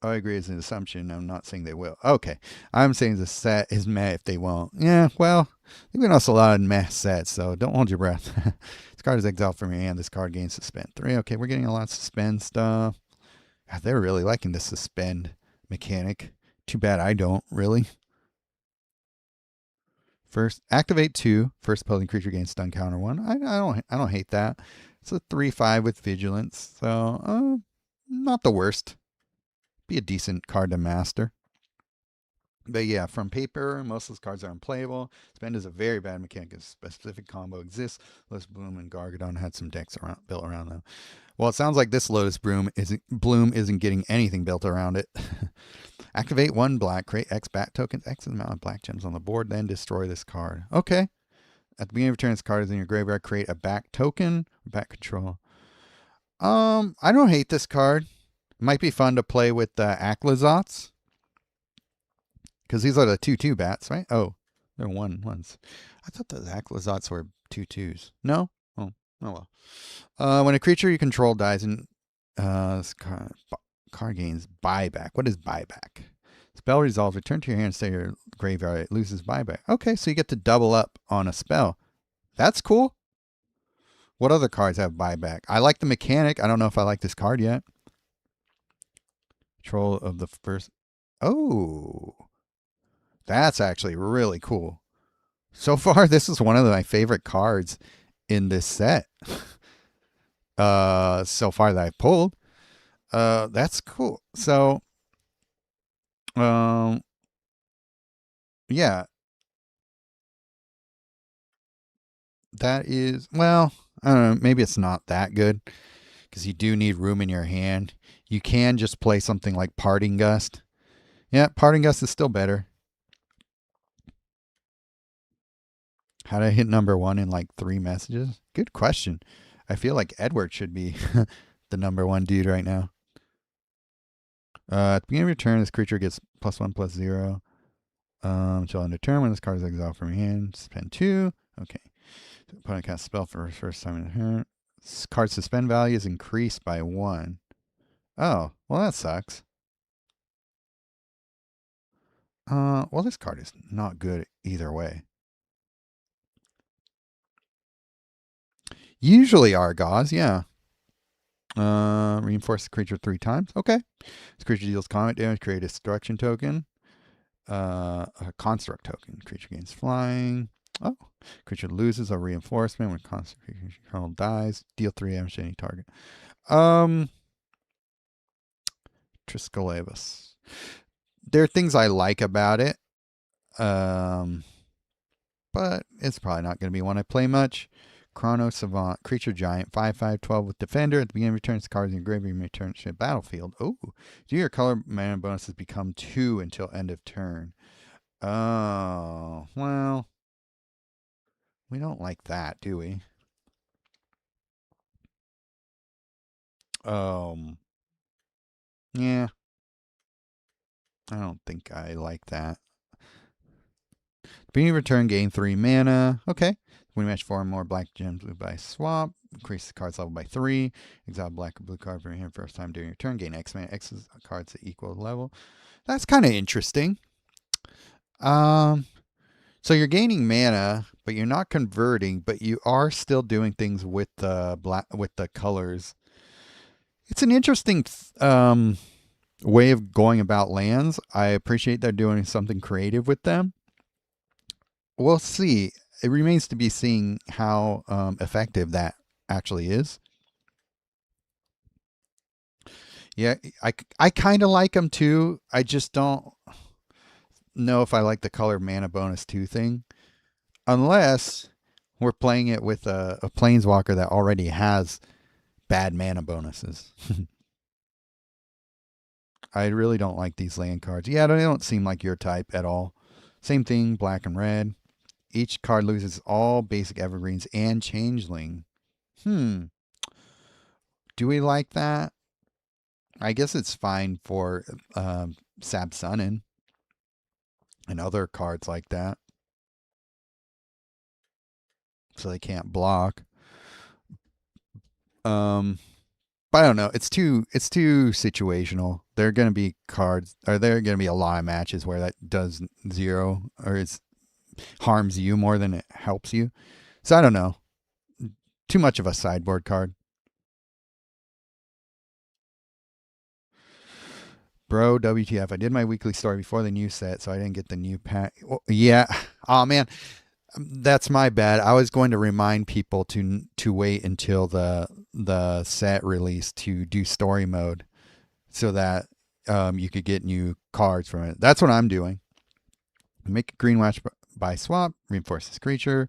I agree it's an assumption. I'm not saying they will. Okay. I'm saying the set is meh if they won't. Yeah, well, there's been also a lot of meh sets, so don't hold your breath. This card is exiled from your hand. This card gains suspend 3. Okay, we're getting a lot of suspend stuff. God, they're really liking the suspend mechanic. Too bad I don't, really. First, activate 2. First opposing creature gains stun counter 1. I don't hate that. It's a 3/5 with vigilance, so not the worst. Be a decent card to master. But yeah, from paper, most of those cards are unplayable. Spend is a very bad mechanic. A specific combo exists. Lotus Bloom and Gargadon had some decks built around them. Well, it sounds like this Lotus Bloom isn't getting anything built around it. Activate 1 black, create X bat tokens, X amount of black gems on the board, then destroy this card. Okay. At the beginning of your turn, this card is in your graveyard. Create a back token, back control. I don't hate this card. It might be fun to play with the Aklizots. Because these are the 2/2 bats, right? Oh, they're 1/1s. I thought the Aklizots were 2/2s. No? Oh, oh well. When a creature you control dies in this card gains buyback. What is buyback? Spell resolves. Return to your hand, stay your graveyard. It loses buyback. Okay, so you get to double up on a spell. That's cool. What other cards have buyback? I like the mechanic. I don't know if I like this card yet. Control of the first. Oh, that's actually really cool. So far, this is one of my favorite cards in this set. So far that I pulled. That's cool. So, um, yeah, that is, well, I don't know, maybe it's not that good because you do need room in your hand. You can just play something like Parting Gust. Yeah, Parting Gust is still better. How did I hit number 1 in like 3 messages? Good question. I feel like Edward should be the number 1 dude right now. At the beginning of your turn, this creature gets +1/+0. Until end of turn, when this card is exiled from your hand, spend 2. Okay. So opponent casts a spell for the first time in the turn. This card's suspend value is increased by 1. Oh, well, that sucks. Well, this card is not good either way. Usually Argos, yeah. Reinforce the creature 3 times. Okay. This creature deals combat damage, create a destruction token. A construct token. Creature gains flying. Oh. Creature loses a reinforcement when construct control dies. Deal 3 damage to any target. Triscolabus. There are things I like about it. But it's probably not going to be one I play much. Chrono Savant, Creature Giant, 5/5/12 with Defender. At the beginning of your turn, this card is in your graveyard, you may return to the battlefield. Oh, do your color mana bonuses become 2 until end of turn? Oh, well, we don't like that, do we? Yeah, I don't think I like that. Beginning of return, gain 3 mana. Okay. When you match 4 or more black gems blue by swap, increase the card's level by 3. Exile black or blue card from your hand first time during your turn. Gain X mana. X is cards at equal level. That's kind of interesting. So you're gaining mana, but you're not converting, but you are still doing things with the colors. It's an interesting way of going about lands. I appreciate they're doing something creative with them. We'll see. It remains to be seen how effective that actually is. Yeah, I kind of like them too. I just don't know if I like the color mana bonus 2 thing. Unless we're playing it with a planeswalker that already has bad mana bonuses. I really don't like these land cards. Yeah, they don't seem like your type at all. Same thing, black and red. Each card loses all basic evergreens and changeling. Hmm. Do we like that? I guess it's fine for Sabsunin and other cards like that. So they can't block. But I don't know. It's too situational. There are going to be cards, or there are going to be a lot of matches where that does zero, or it harms you more than it helps you. So I don't know. Too much of a sideboard card. Bro, WTF. I did my weekly story before the new set, so I didn't get the new pack. Well, yeah. Oh, man. That's my bad. I was going to remind people to wait until the set release to do story mode so that you could get new cards from it. That's what I'm doing. Make a green match by swap, reinforce this creature.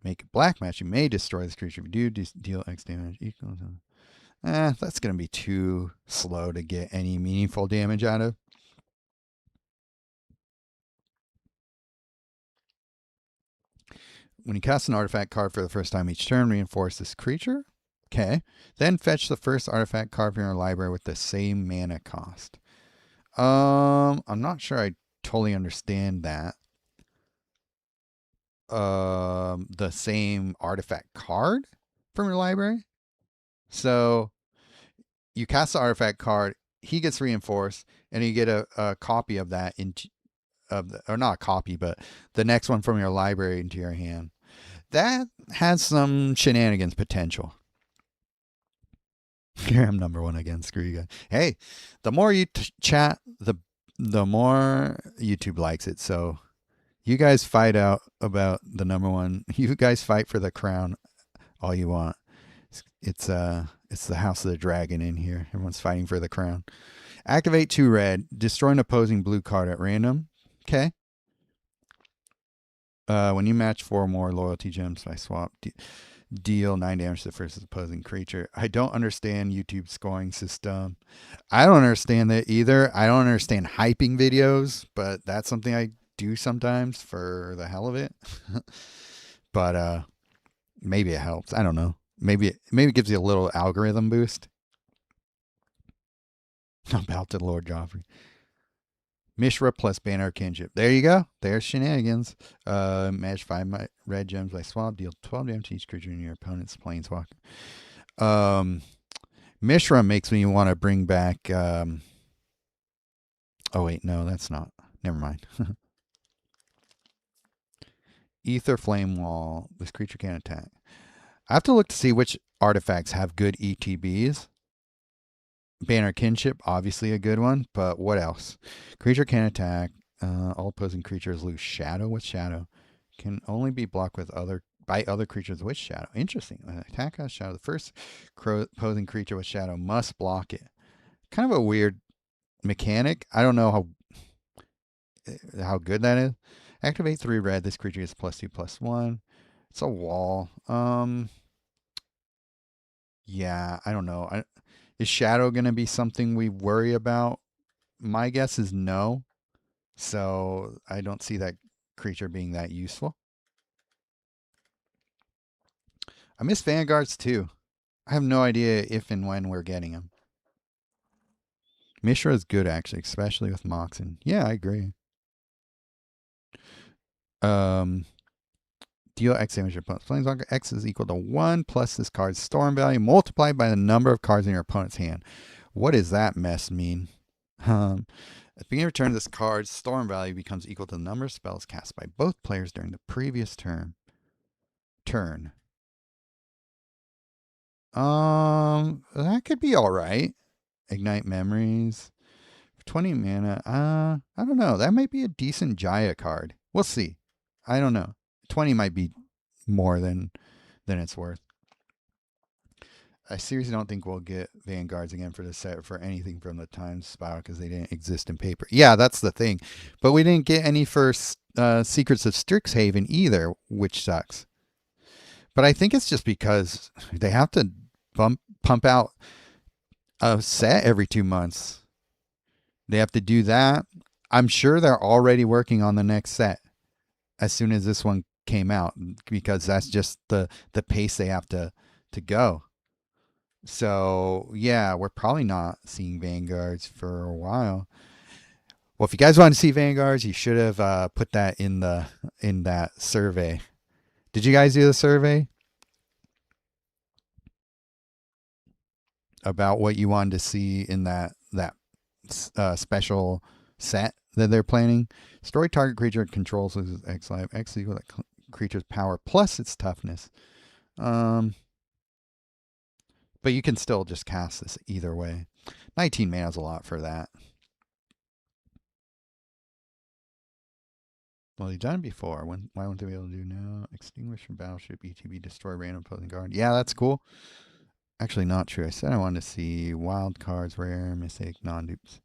Make a black match. You may destroy this creature. If you do, deal X damage equal to. That's going to be too slow to get any meaningful damage out of. When you cast an artifact card for the first time each turn, reinforce this creature. Okay. Then fetch the first artifact card from your library with the same mana cost. I'm not sure I totally understand that. The same artifact card from your library. So you cast the artifact card, he gets reinforced, and you get a copy of that or not a copy, but the next one from your library into your hand. That has some shenanigans potential. I'm number one again. Screw you guys. Hey, the more you chat, the more YouTube likes it. So you guys fight out about the number one. You guys fight for the crown all you want. It's the House of the Dragon in here. Everyone's fighting for the crown. Activate 2 red. Destroy an opposing blue card at random. Okay. When you match 4 more loyalty gems by swap, deal 9 damage to the first opposing creature. I don't understand YouTube's scoring system. I don't understand that either. I don't understand hyping videos, but that's something I do sometimes for the hell of it. But maybe it helps. I don't know. Maybe it gives you a little algorithm boost. About to Lord Joffrey. Mishra plus Banner Kinship. There you go. There's shenanigans. Match 5 red gems by swap. Deal 12 damage to each creature in your opponent's planeswalker. Mishra makes me want to bring back. Oh, wait. No, that's not. Never mind. Ether Flame Wall. This creature can't attack. I have to look to see which artifacts have good ETBs. Banner Kinship, obviously a good one, but what else? Creature can attack. All opposing creatures lose shadow with shadow. Can only be blocked by other creatures with shadow. Interesting. Attack has shadow. The first opposing creature with shadow must block it. Kind of a weird mechanic. I don't know how good that is. Activate 3 red. This creature is +2/+1. It's a wall. Yeah, I don't know. Is shadow going to be something we worry about? My guess is no. So I don't see that creature being that useful. I miss Vanguards too. I have no idea if and when we're getting them. Mishra is good actually, especially with Moxen. Yeah, I agree. Deal X damage to your opponent's planeswalker. X is equal to 1 plus this card's storm value multiplied by the number of cards in your opponent's hand. What does that mess mean? At the beginning of turn, this card's storm value becomes equal to the number of spells cast by both players during the previous turn. That could be all right. Ignite Memories. 20 mana. I don't know. That might be a decent Jaya card. We'll see. I don't know. 20 might be more than it's worth. I seriously don't think we'll get Vanguards again for the set for anything from the Time Spiral because they didn't exist in paper. Yeah, that's the thing. But we didn't get any for Secrets of Strixhaven either, which sucks. But I think it's just because they have to pump out a set every 2 months. They have to do that. I'm sure they're already working on the next set as soon as this one came out because that's just the pace they have to go. So yeah, we're probably not seeing Vanguards for a while. Well, if you guys want to see Vanguards, you should have put that in that survey. Did you guys do the survey about what you wanted to see in that special set that they're planning? Destroy target creature controls loses X life. X equals that creature's power plus its toughness. But you can still just cast this either way. 19 mana is a lot for that. Well, you've done it before. Why won't they be able to do now? Extinguish from battleship, ETB, destroy random opposing guard. Yeah, that's cool. Actually, not true. I said I wanted to see wild cards, rare, mistake, non-dupes.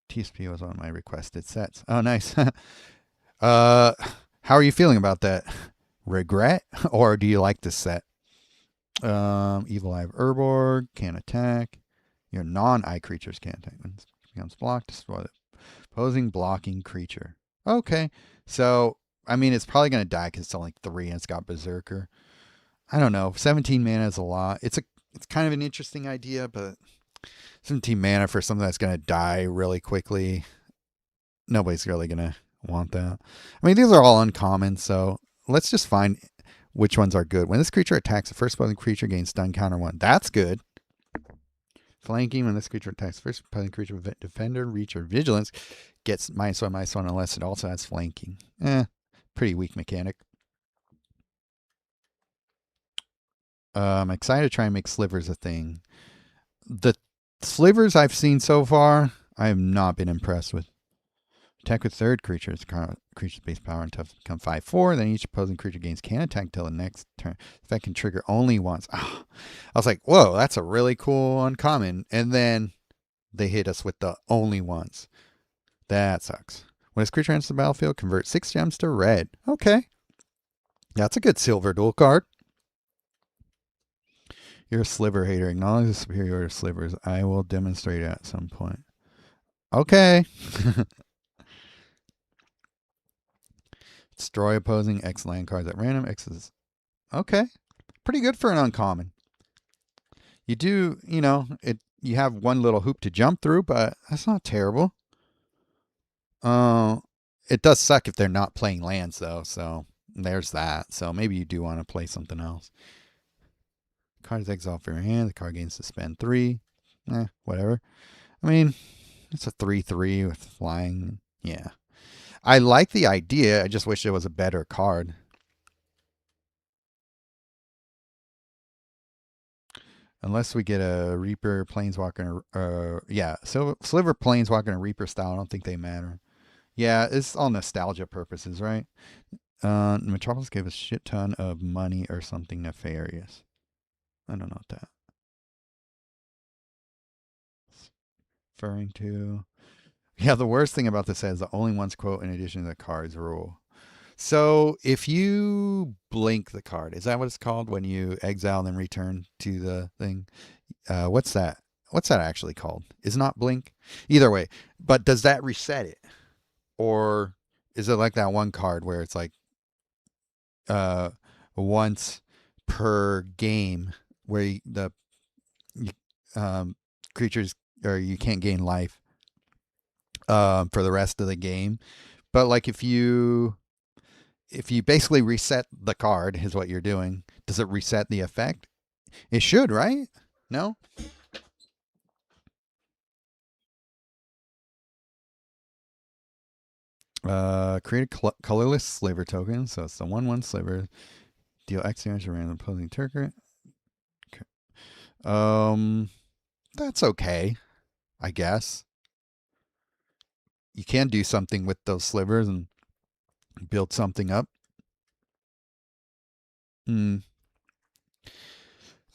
TSP was one of my requested sets. Oh, nice. How are you feeling about that? Regret, or do you like this set? Evil Eye of Urborg can't attack. Your non-eye creatures can't attack. When it becomes blocked, destroy the opposing blocking creature. Okay, so I mean it's probably gonna die because it's only 3 and it's got Berserker. I don't know. 17 mana is a lot. It's kind of an interesting idea, but 17 mana for something that's gonna die really quickly, nobody's really gonna want that. I mean these are all uncommon, so let's just find which ones are good. When this creature attacks, the first opposing creature gains stun counter 1. That's good. Flanking, when this creature attacks the first opposing creature with defender, reach, or vigilance, gets -1/-1 unless it also has flanking. Pretty weak mechanic. I'm excited to try and make slivers a thing. The slivers I've seen so far, I have not been impressed with. Attack with third creatures. Creature's base power and toughness become 5/4. Then each opposing creature gains can attack until the next turn. That can trigger only once. I was like, whoa, that's a really cool uncommon. And then they hit us with the only once. That sucks. When this creature enters the battlefield, convert 6 gems to red. Okay. That's a good silver dual card. You're a sliver hater. Acknowledge the superiority of slivers. I will demonstrate it at some point. Okay. Destroy opposing X land cards at random. X is okay. Pretty good for an uncommon. You do, you have one little hoop to jump through, but that's not terrible. It does suck if they're not playing lands though, so there's that. So maybe you do want to play something else. Card is exiled from your hand. The card gains to spend 3. Whatever. I mean, it's a 3/3 with flying. Yeah. I like the idea. I just wish it was a better card. Unless we get a Reaper, Planeswalker, Sliver, Planeswalker, and Reaper style. I don't think they matter. Yeah, it's all nostalgia purposes, right? Metropolis gave a shit ton of money or something nefarious. I don't know what that. Referring to. Yeah, the worst thing about this is the only one's quote in addition to the card's rule. So if you blink the card, is that what it's called when you exile and then return to the thing? What's that? What's that actually called? Is not blink? Either way, but does that reset it? Or is it like that one card where it's like once per game where the creatures or you can't gain life for the rest of the game? But like if you basically reset the card is what you're doing, does it reset the effect? It should, right? No? Create a colorless sliver token. So it's the 1/1 sliver. Deal X damage to random opposing target. Okay. That's okay, I guess. You can do something with those slivers and build something up.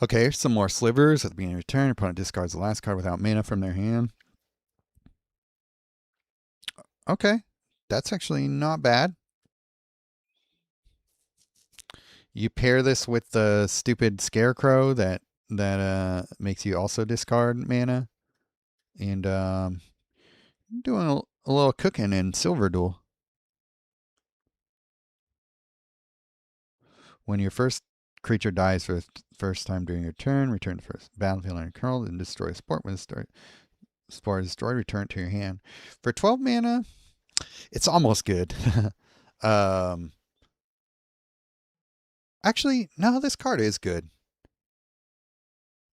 Okay, some more slivers. At the beginning of your turn, your opponent discards the last card without mana from their hand. Okay, that's actually not bad. You pair this with the stupid scarecrow that makes you also discard mana, and doing a little cooking in Silver Duel. When your first creature dies for the first time during your turn, return the first battlefield on your curl and destroy a sport. When the sport is destroyed, return it to your hand. For 12 mana, it's almost good. um, Actually, no, this card is good.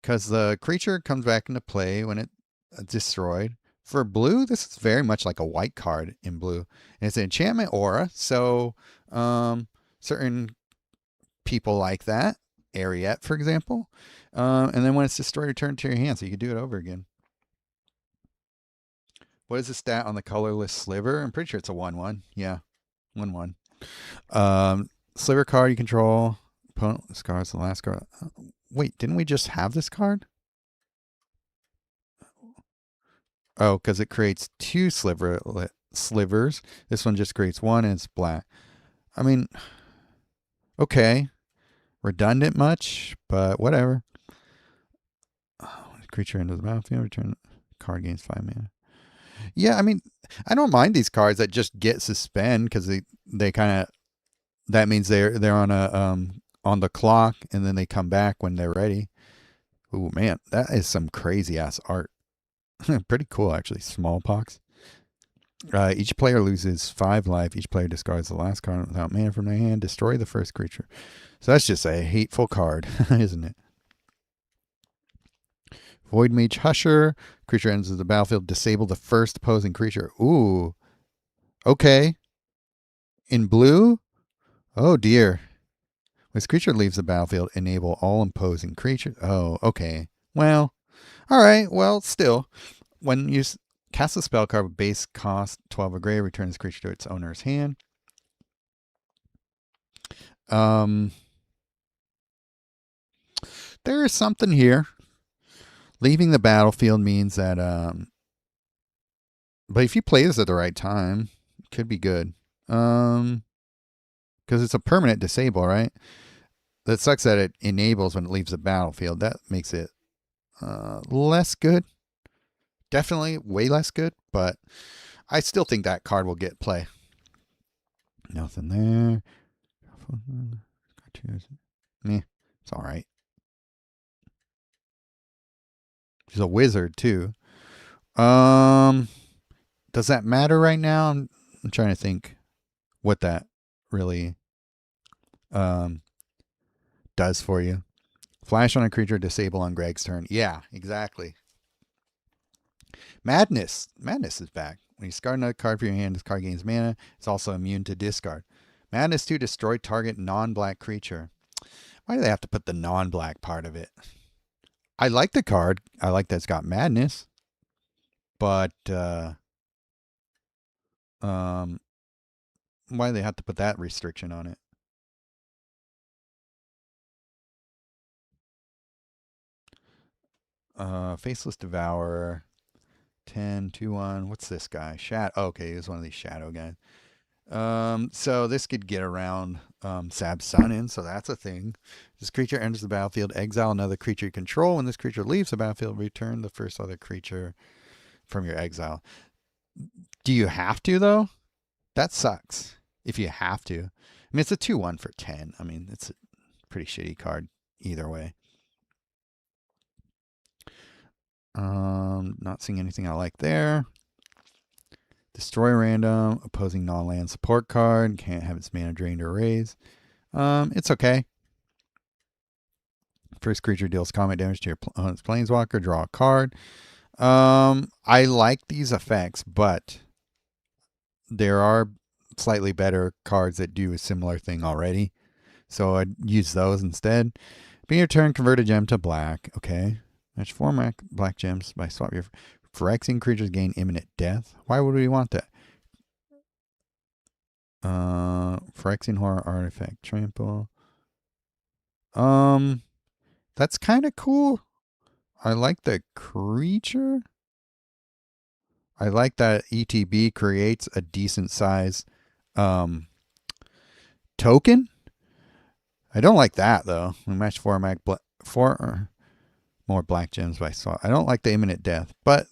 Because the creature comes back into play when it's destroyed. For blue, this is very much like a white card in blue. And it's an enchantment aura, so certain people like that. Ariette, for example. And then when it's destroyed, return it to your hand, so you can do it over again. What is the stat on the colorless sliver? I'm pretty sure it's a 1-1. Yeah, 1-1. Sliver card you control. Opponent discards the last card. Wait, didn't we just have this card? Oh, because it creates two slivers. This one just creates one and it's black. I mean, okay. Redundant much, but whatever. Creature enters the battlefield, return card gains 5 mana. Yeah, I mean, I don't mind these cards that just get suspend because they kind of, that means they're on the clock and then they come back when they're ready. Ooh, man, that is some crazy ass art. Pretty cool, actually. Smallpox. Each player loses 5 life. Each player discards the last card without mana from their hand. Destroy the first creature. So that's just a hateful card, isn't it? Void Mage Husher. Creature enters the battlefield. Disable the first opposing creature. Ooh. Okay. In blue? Oh, dear. When this creature leaves the battlefield, enable all opposing creatures. Oh, okay. Well, all right. Well, still. When you cast a spell card with base cost 12 or greater, return this creature to its owner's hand. There is something here. Leaving the battlefield means that, but if you play this at the right time, it could be good. Because it's a permanent disable, right? That sucks that it enables when it leaves the battlefield. That makes it less good. Definitely way less good, but I still think that card will get play. Nothing there. Meh, it's all right. She's a wizard too. Does that matter right now? I'm trying to think what that really does for you. Flash on a creature, disable on Greg's turn. Yeah, exactly. Madness. Madness is back. When you discard another card from your hand, this card gains mana. It's also immune to discard. Madness 2, destroy target non-black creature. Why do they have to put the non-black part of it? I like the card. I like that it's got madness. But why do they have to put that restriction on it? Faceless Devourer. 10, 2-1. What's this guy? Okay, he's one of these shadow guys. So this could get around Sab's Sun in, so that's a thing. This creature enters the battlefield, exile another creature you control. When this creature leaves the battlefield, return the first other creature from your exile. Do you have to, though? That sucks. If you have to. I mean, it's a 2-1 for 10. I mean, it's a pretty shitty card either way. Not seeing anything I like there. Destroy random, opposing non-land support card. Can't have its mana drained or raised. It's okay. First creature deals combat damage to your opponent's planeswalker. Draw a card. I like these effects, but there are slightly better cards that do a similar thing already. So I'd use those instead. Being your turn, convert a gem to black. Okay. Match 4 black gems by swap your Phyrexian creatures gain imminent death. Why would we want that? Phyrexian horror artifact trample. That's kind of cool. I like the creature. I like that ETB creates a decent size um, token. I don't like that though. We match four more black gems by saw. I don't like the imminent death, but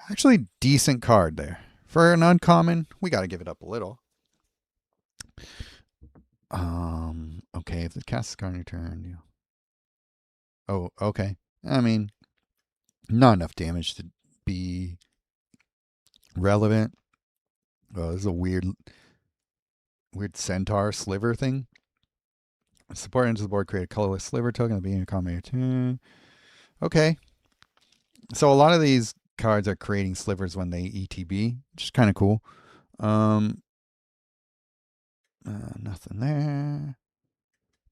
actually decent card there for an uncommon. We got to give it up a little. Okay, if the cast is card on your turn, you. Oh, okay. I mean, not enough damage to be relevant. Oh, this is a weird centaur sliver thing. Support enters the board, create a colorless sliver token at the beginning of combat your turn. Okay. So a lot of these cards are creating slivers when they ETB, which is kind of cool. Nothing there.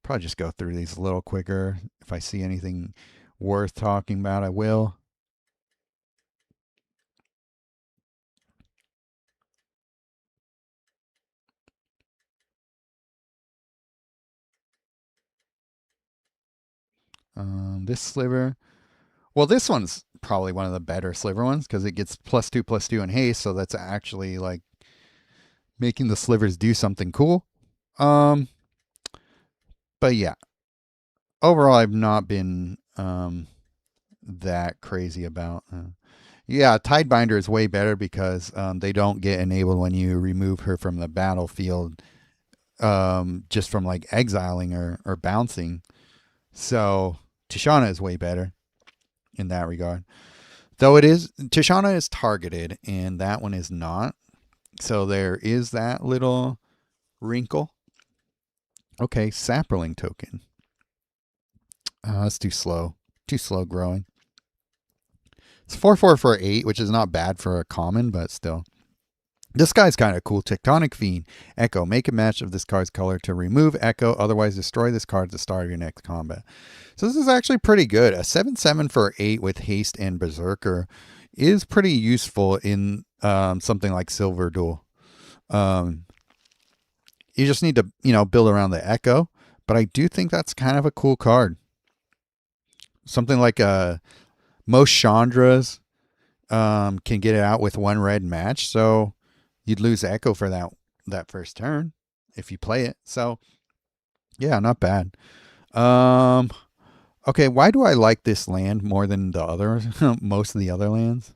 Probably just go through these a little quicker. If I see anything worth talking about, I will. This sliver. Well, this one's probably one of the better sliver ones because it gets +2/+2 in haste, so that's actually like making the slivers do something cool. But yeah, overall, I've not been that crazy about. Yeah, Tidebinder is way better because they don't get enabled when you remove her from the battlefield, just from like exiling or bouncing. So Tishana is way better in that regard. Though Tishana is targeted and that one is not. So there is that little wrinkle. Okay, Sapperling token. That's too slow. Too slow growing. It's 4/4 for 8, which is not bad for a common, but still. This guy's kind of cool. Tectonic Fiend. Echo. Make a match of this card's color to remove Echo, otherwise destroy this card at the start of your next combat. So this is actually pretty good. A 7/7 for 8 with Haste and Berserker is pretty useful in something like Silver Duel. You just need to, build around the Echo, but I do think that's kind of a cool card. Something like most Chandras can get it out with one red match, so you'd lose Echo for that first turn if you play it. So yeah, not bad. Okay, why do I like this land more than the other most of the other lands?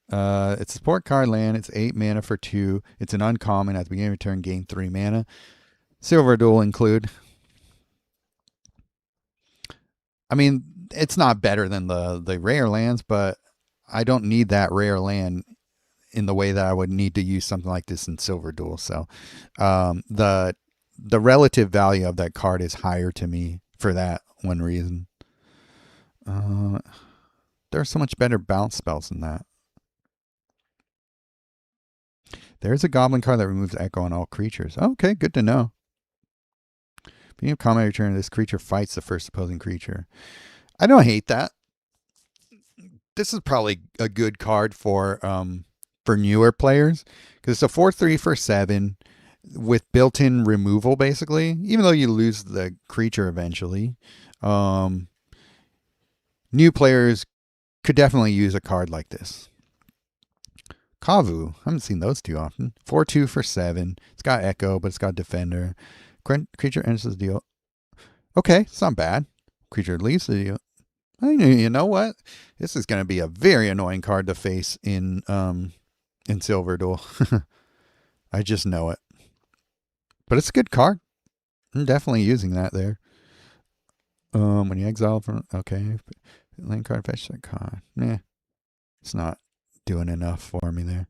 It's a support card land. It's 8 mana for 2. It's an uncommon. At the beginning of your turn, gain 3 mana. Silver Duel include. I mean, it's not better than the rare lands, but I don't need that rare land in the way that I would need to use something like this in Silver Duel. So the relative value of that card is higher to me for that one reason. There are so much better bounce spells than that. There's a goblin card that removes Echo on all creatures. Okay, good to know. Beginning of combat return, this creature fights the first opposing creature. I don't hate that. This is probably a good card for newer players because it's a 4/3 for 7 with built-in removal, basically. Even though you lose the creature eventually, new players could definitely use a card like this. Kavu, I haven't seen those too often. 4/2 for 7. It's got Echo, but it's got Defender. Creature enters the deal. Okay, it's not bad. Creature leaves the deal. You know what? This is going to be a very annoying card to face in Silver Duel. I just know it. But it's a good card. I'm definitely using that there. When you exile from land card, fetch that card. It's not doing enough for me there.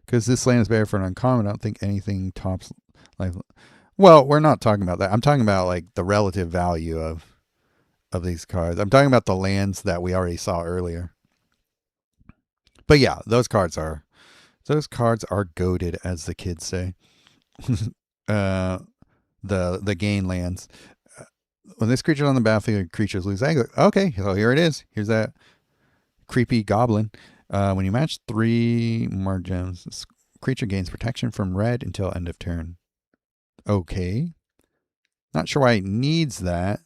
Because this land is better for an uncommon. I don't think anything tops life. Well, we're not talking about that. I'm talking about like the relative value of these cards. I'm talking about the lands that we already saw earlier. But yeah, those cards are goated, as the kids say. The gain lands. When this creature is on the battlefield, creatures lose anger. Okay, so here it is. Here's that creepy goblin. When you match 3 more gems, this creature gains protection from red until end of turn. Okay. Not sure why it needs that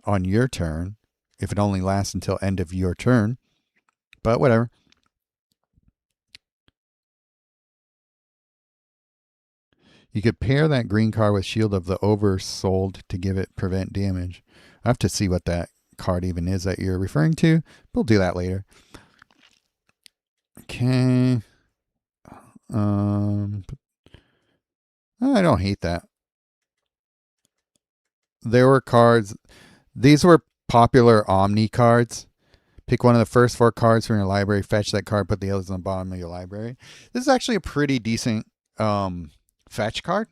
on your turn if it only lasts until end of your turn, but whatever. You could pair that green card with Shield of the Oversold to give it prevent damage. I have to see what that card even is that you're referring to. We'll do that later. Okay. I don't hate that. There were cards. These were popular Omni cards. Pick one of the first 4 cards from your library, fetch that card, put the others on the bottom of your library. This is actually a pretty decent fetch card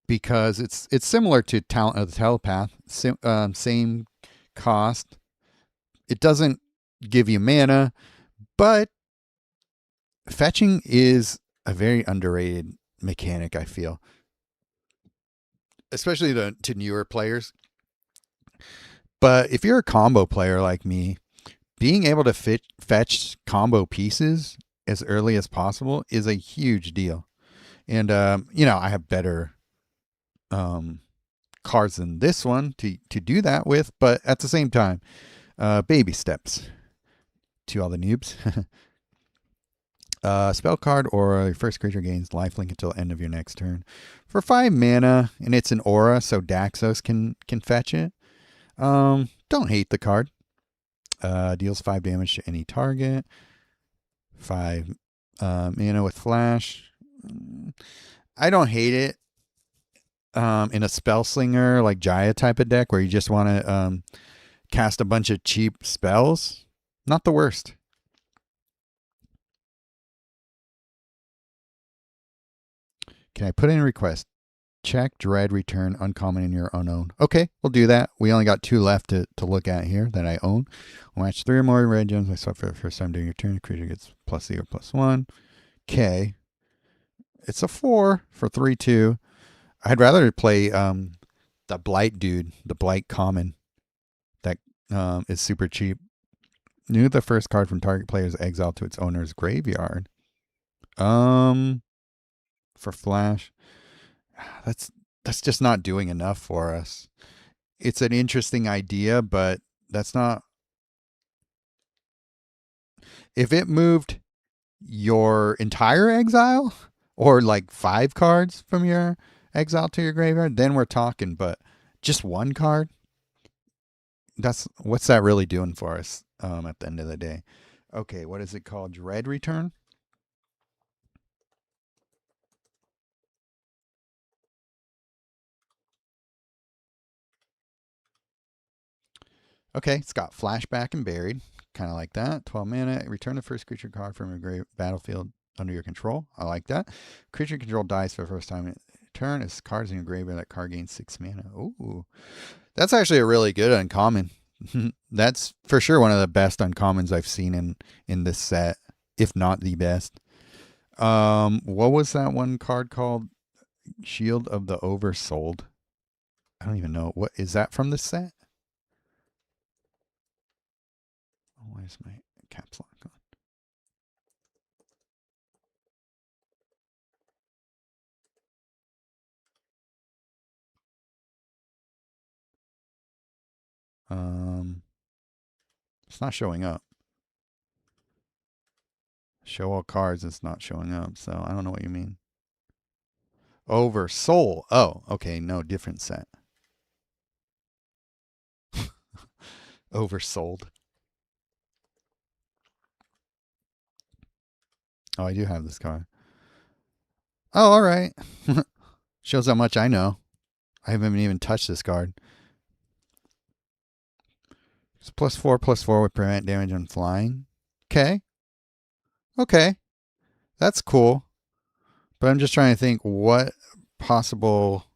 because it's similar to Talent of the Telepath. Same cost. It doesn't give you mana, but fetching is a very underrated mechanic, I feel. Especially to newer players. But if you're a combo player like me, being able to fetch combo pieces as early as possible is a huge deal. And, I have better cards than this one to do that with. But at the same time, baby steps to all the noobs. Spell card or your first creature gains lifelink until end of your next turn. For 5 mana, and it's an aura, so Daxos can fetch it. Don't hate the card. Deals 5 damage to any target. 5 mana with flash. I don't hate it. In a spell slinger like Jaya type of deck where you just want to cast a bunch of cheap spells. Not the worst. Can I put in a request? Check, dread, return, uncommon in your unowned. Okay, we'll do that. We only got 2 left to look at here that I own. Match 3 or more red gems. I saw for the first time during your turn. The creature gets +0 +1. Okay. It's a 4 for 3/2. I'd rather play the Blight dude, the Blight common. That is super cheap. New the first card from target player's exile to its owner's graveyard. For flash. That's just not doing enough for us. It's an interesting idea, but that's not. If it moved your entire exile or like 5 cards from your exile to your graveyard, then we're talking, but just 1 card, what's that really doing for us at the end of the day? Okay, what is it called? Dread return? Okay, it's got flashback and buried. Kind of like that. 12 mana. Return the first creature card from your battlefield under your control. I like that. Creature control dies for the first time in turn. If cards in your graveyard, that card gains 6 mana. Ooh. That's actually a really good uncommon. That's for sure one of the best uncommons I've seen in this set, if not the best. What was that one card called? Shield of the Oversold. I don't even know. What is that from this set? Where's my caps lock on? It's not showing up. Show all cards, it's not showing up, so I don't know what you mean. Oversoul. Oh, okay, no, different set. Oversold. Oh, I do have this card. Oh, all right. Shows how much I know. I haven't even touched this card. It's +4/+4 with prevent damage on flying. Okay. Okay. That's cool. But I'm just trying to think what possible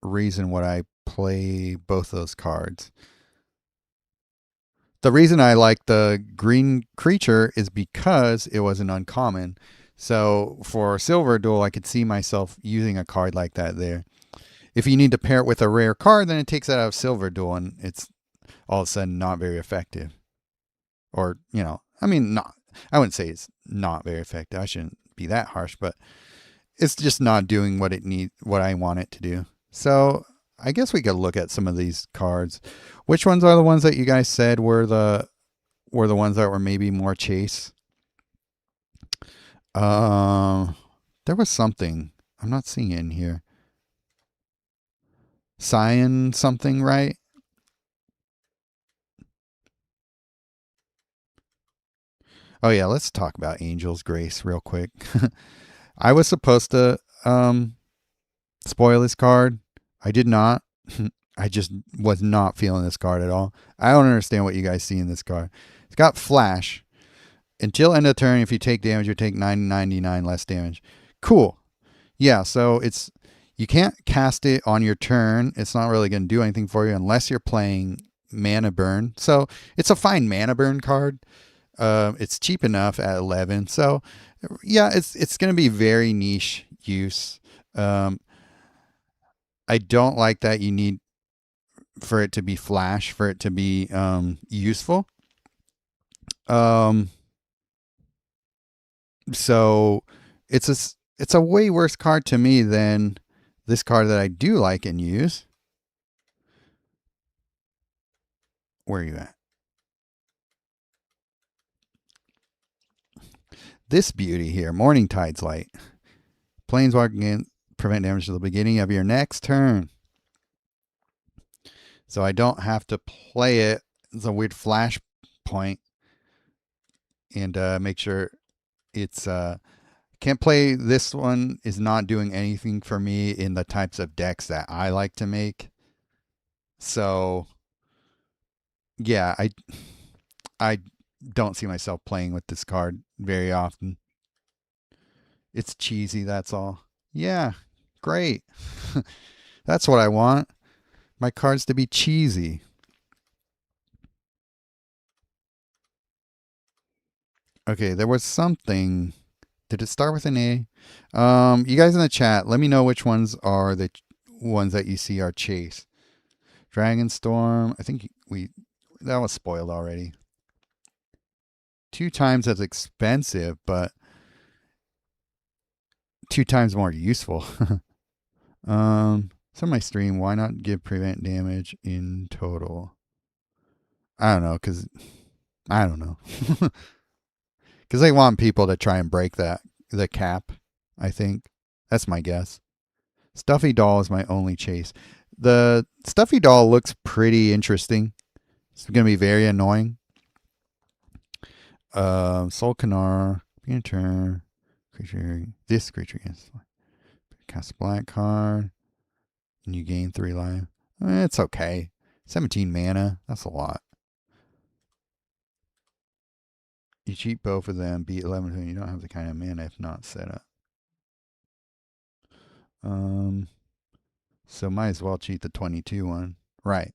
reason would I play both those cards. The reason I like the green creature is because it was an uncommon. So for Silver Duel, I could see myself using a card like that there. If you need to pair it with a rare card, then it takes that out of Silver Duel, and it's all of a sudden not very effective. Or, I mean, not. I wouldn't say it's not very effective. I shouldn't be that harsh, but it's just not doing what I want it to do. So I guess we could look at some of these cards. Which ones are the ones that you guys said were the ones that were maybe more chase? There was something. I'm not seeing it in here. Cyan something, right? Oh yeah, let's talk about Angel's Grace real quick. I was supposed to spoil this card. I did not. I just was not feeling this card at all. I don't understand what you guys see in this card. It's got flash. Until end of turn, if you take damage, you take 999 less damage. Cool. Yeah, so you can't cast it on your turn. It's not really going to do anything for you unless you're playing mana burn. So it's a fine mana burn card. It's cheap enough at 11. So yeah, it's going to be very niche use. I don't like that you need for it to be flash for it to be useful. So it's a way worse card to me than this card that I do like and use. Where are you at? This beauty here, Morning Tide's Light. Planeswalker can prevent damage to the beginning of your next turn. So I don't have to play it. It's a weird flash point. And make sure it's can't play this one is not doing anything for me in the types of decks that I like to make. So yeah, I don't see myself playing with this card very often. It's cheesy, that's all. Yeah, great. That's what I want. My cards to be cheesy. Okay, there was something. Did it start with an A? You guys in the chat, let me know which ones are the ones that you see are chase. Dragonstorm. I think that was spoiled already. 2 times as expensive, but 2 times more useful. So my stream, why not give prevent damage in total? I don't know, because I don't know. Because they want people to try and break the cap, I think. That's my guess. Stuffy Doll is my only chase. The Stuffy Doll looks pretty interesting. It's going to be very annoying. Soul Canar, begin turn. Creature. This creature is cast a black card. And you gain 3 life. It's okay. 17 mana. That's a lot. You cheat both of them, beat 11. You don't have the kind of mana if not set up. So might as well cheat the 22 one. Right.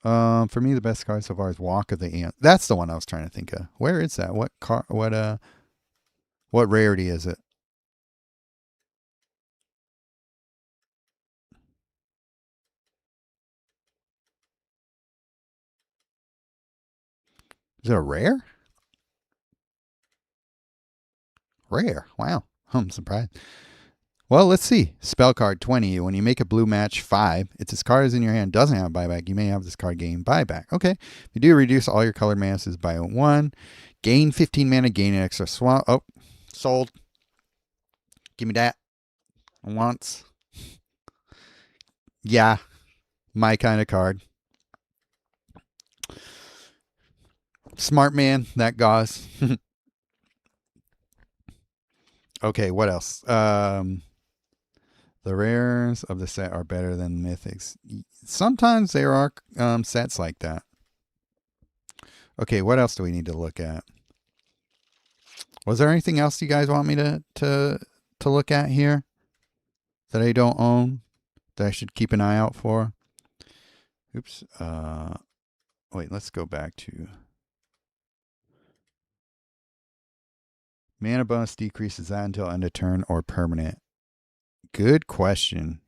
For me, the best card so far is Walk of the Ant. That's the one I was trying to think of. Where is that? What rarity is it? Is it a rare? Rare. Wow. I'm surprised. Well, let's see. Spell card 20. When you make a blue match 5, if this card is in your hand, doesn't have buyback, you may have this card gain buyback. Okay. You do reduce all your colored masses by 1. Gain 15 mana, gain an extra swamp. Oh, sold. Give me that. Once. Yeah. My kind of card. Smart man, that gauze. Okay, what else? The rares of the set are better than mythics. Sometimes there are sets like that. Okay, what else do we need to look at? Was there anything else you guys want me to look at here that I don't own that I should keep an eye out for? Oops. Wait, let's go back to mana bonus decreases that until end of turn or permanent. Good question.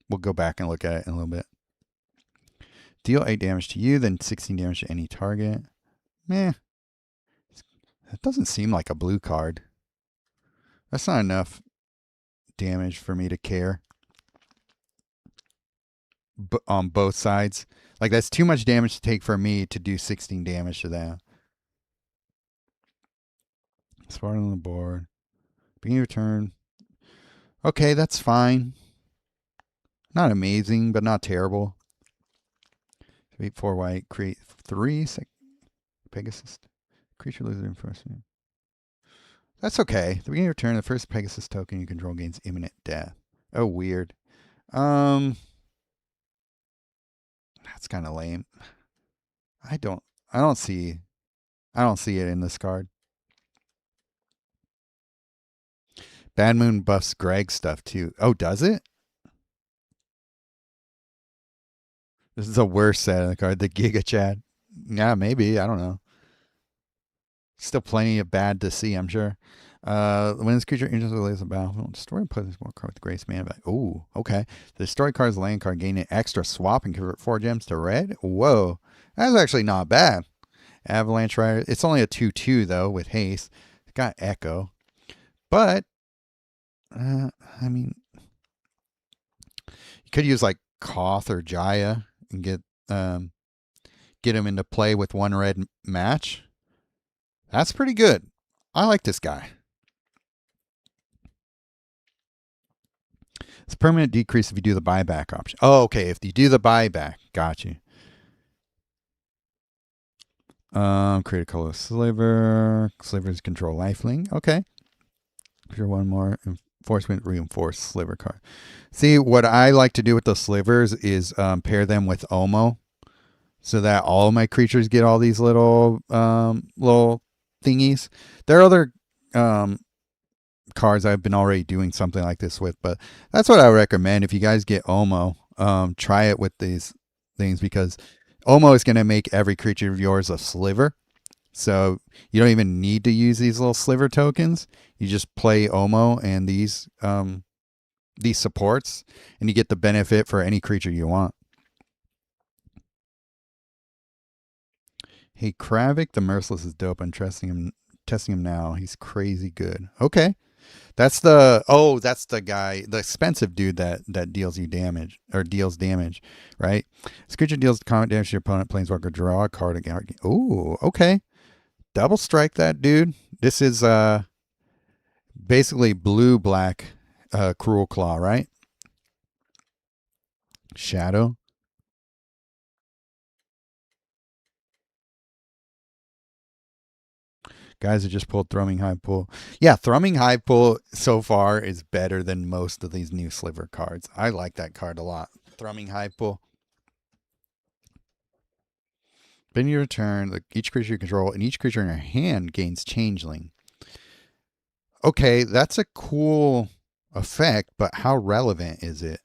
We'll go back and look at it in a little bit. Deal 8 damage to you, then 16 damage to any target. Meh. That doesn't seem like a blue card. That's not enough damage for me to care on both sides. Like, that's too much damage to take for me to do 16 damage to that. Spot on the board. Beginning of turn. Okay, that's fine. Not amazing, but not terrible. 8/4 white. Create 3 Pegasus. Creature loses enforcement. That's okay. The beginning of your turn, the first Pegasus token you control gains imminent death. Oh, weird. That's kind of lame. I don't see it in this card. Bad Moon buffs Greg stuff too. Oh, does it? This is a worse set of the card, the Giga Chad. Yeah, maybe. I don't know. Still plenty of bad to see, I'm sure. When this creature enters the lays of battle, destroy and play this more card with Grace Mana back. Ooh, okay. The destroy card's land card, gain an extra swap and convert 4 gems to red. Whoa. That's actually not bad. Avalanche Rider. It's only a 2/2 though with haste. It's got Echo. But I mean, you could use like Koth or Jaya and get him into play with 1 red match. That's pretty good. I like this guy. It's a permanent decrease if you do the buyback option. Oh, okay. If you do the buyback, got you. Create a color sliver. Slivers control lifelink. Okay. Pure 1 more enforcement reinforced sliver card. See, what I like to do with the slivers is pair them with Omo, so that all of my creatures get all these little thingies. There are other cards I've been already doing something like this with, but that's what I recommend. If you guys get Omo, try it with these things, because Omo is going to make every creature of yours a sliver. So you don't even need to use these little sliver tokens. You just play Omo and these supports, and you get the benefit for any creature you want. Hey, Kravik the Merciless is dope. I'm testing him now. He's crazy good. Okay. That's the guy, the expensive dude that deals you damage, or deals damage, right? This creature deals combat damage to your opponent, planeswalker, draw a card again. Ooh, okay. Double strike that dude. This is basically blue-black Cruel Claw, right? Shadow. Guys who just pulled Thrumming Hive Pool. Yeah, Thrumming Hive Pool so far is better than most of these new sliver cards. I like that card a lot. Thrumming Hive Pool. Then your turn, each creature you control and each creature in your hand gains Changeling. Okay, that's a cool effect, but how relevant is it?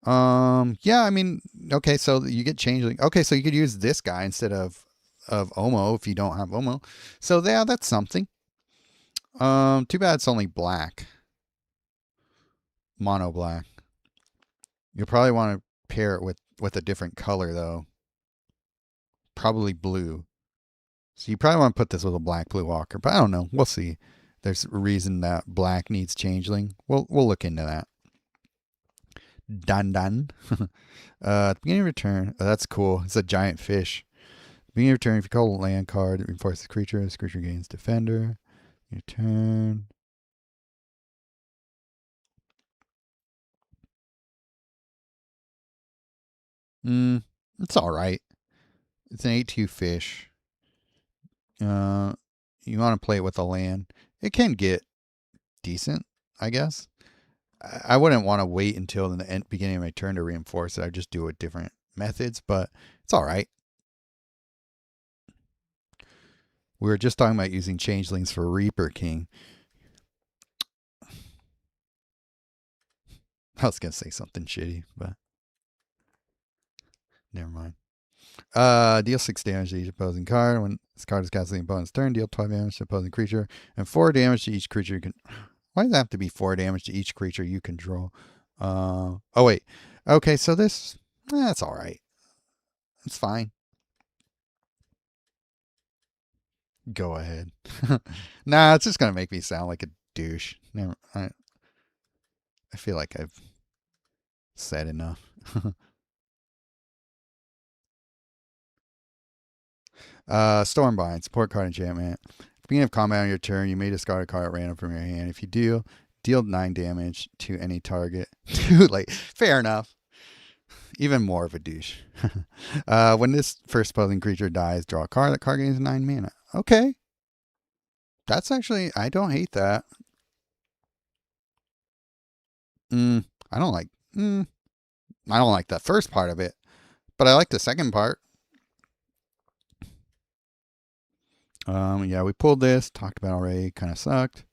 Yeah, I mean, okay, so you get Changeling. Okay, so you could use this guy instead of Omo if you don't have Omo. So yeah, that's something. Too bad it's only black. Mono black. You'll probably want to pair it with a different color though. Probably blue. So you probably want to put this with a black blue walker, but I don't know. We'll see. There's a reason that black needs Changeling. We'll look into that. Dun. At the beginning of your turn, that's cool. It's a giant fish. Beginning of your turn, if you call a land card, it reinforces the creature. This creature gains Defender. Your turn. It's all right. It's an 8/2 fish. You want to play it with a land. It can get decent, I guess. I wouldn't want to wait until the beginning of my turn to reinforce it. I just do it different methods, but it's all right. We were just talking about using changelings for Reaper King. I was gonna say something shitty, but never mind. Deal 6 damage to each opposing card. When this card is cast on the opponent's turn, deal 12 damage to opposing creature, and 4 damage to each creature you can. Why does it have to be 4 damage to each creature you control? Oh wait. Okay, so this, that's all right. It's fine. Go ahead. Nah, it's just gonna make me sound like a douche. Never. I feel like I've said enough. Stormbind, support card enchantment. At the beginning of combat on your turn, you may discard a card at random from your hand. If you do, deal 9 damage to any target. Too late. Fair enough. Even more of a douche. When this first opposing creature dies, draw a card. That card gains 9 mana. Okay. That's actually, I don't hate that. I don't like, I don't like the first part of it, but I like the second part. Yeah, we pulled this, talked about already, kind of sucked.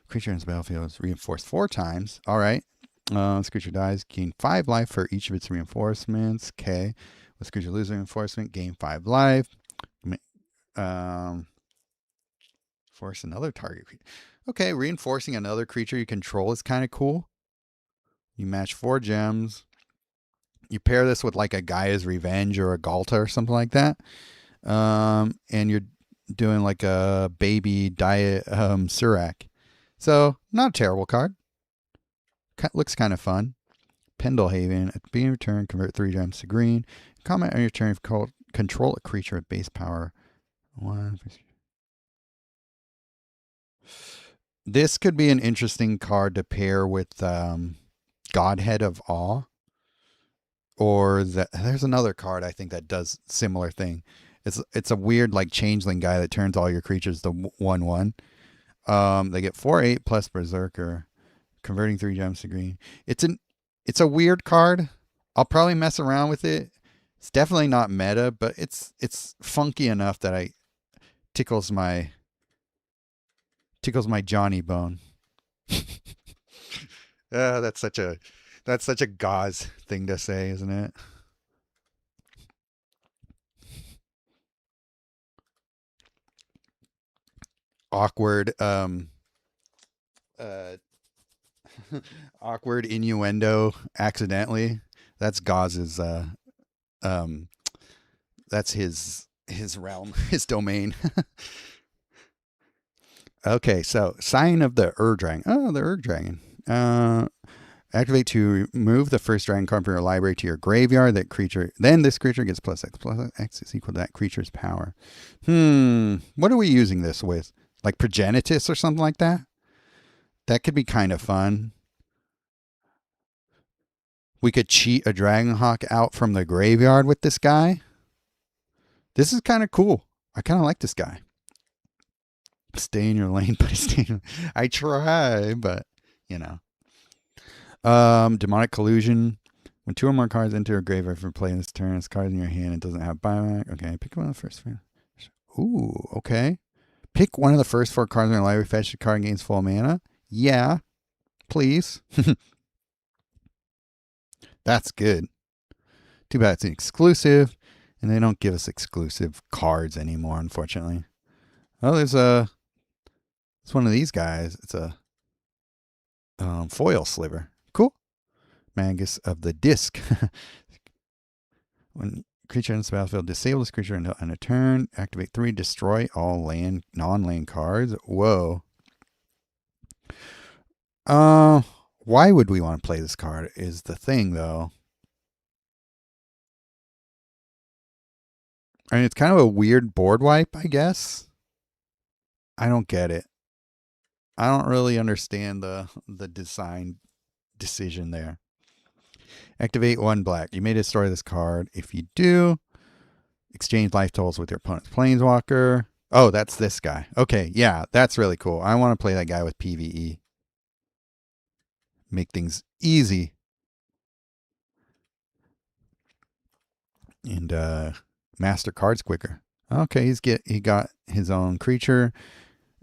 Creature in this battlefield is reinforced 4 times. All right. This creature dies, gain 5 life for each of its reinforcements. Okay. This creature loses reinforcement, gain 5 life. Force another target creature. Okay, reinforcing another creature you control is kind of cool. You match 4 gems. You pair this with like a Gaia's Revenge or a Galta or something like that. And you're doing like a baby diet Surak. So, not a terrible card. Looks kind of fun. Pendlehaven. At the beginning of your turn, convert 3 gems to green. Comment on your turn if you control a creature with base power 1. This could be an interesting card to pair with Godhead of Awe. Or there's another card I think that does similar thing. It's a weird like changeling guy that turns all your creatures to 1/1. They get 4/8 plus Berserker, converting 3 gems to green. It's a weird card. I'll probably mess around with it. It's definitely not meta, but it's funky enough that I tickles my Johnny bone. That's such a gauze thing to say, isn't it? Awkward awkward innuendo accidentally. That's Gauze's that's his realm, his domain. Okay, so Sign of the Ur-Dragon. Oh, the Ur-Dragon. Activate to move the first dragon card from your library to your graveyard. Then this creature gets +X. +X is equal to that creature's power. What are we using this with? Like Progenitus or something like that? That could be kind of fun. We could cheat a Dragonhawk out from the graveyard with this guy. This is kind of cool. I kind of like this guy. Stay in your lane, but I try, but you know. Demonic Collusion. When 2 or more cards enter a graveyard for play this turn, this card in your hand, it doesn't have buyback. Okay, pick one of the first. Ooh, okay. Pick one of the first 4 cards in your library, fetch a card and gains full mana. Yeah, please. That's good. Too bad it's an exclusive, and they don't give us exclusive cards anymore, unfortunately. Oh, it's one of these guys. It's a foil sliver. Cool. Magus of the Disc. When creature in this battlefield, disable this creature on a turn. Activate 3, destroy all non-land cards. Whoa. Why would we want to play this card is the thing, though. I mean, it's kind of a weird board wipe, I guess. I don't get it. I don't really understand the design decision there. Activate 1 black. You may destroy this card. If you do, exchange life totals with your opponent's planeswalker. Oh, that's this guy. Okay, yeah, that's really cool. I want to play that guy with PvE. Make things easy. And master cards quicker. Okay, he got his own creature.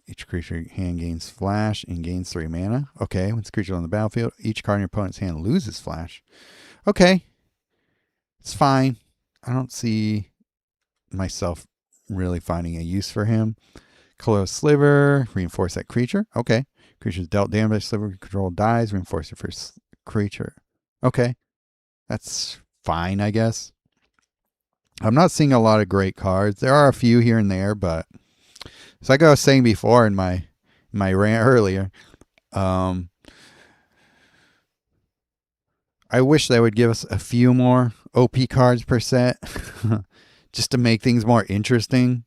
Each creature hand gains flash and gains 3 mana. Okay, when this creature on the battlefield, each card in your opponent's hand loses flash. Okay, it's fine. I don't see myself really finding a use for him. Close Sliver, reinforce that creature. Okay, creature's dealt damage, Sliver control dies, reinforce your first creature. Okay, that's fine, I guess. I'm not seeing a lot of great cards. There are a few here and there, but it's like I was saying before in my my rant earlier. Um, I wish they would give us a few more OP cards per set just to make things more interesting.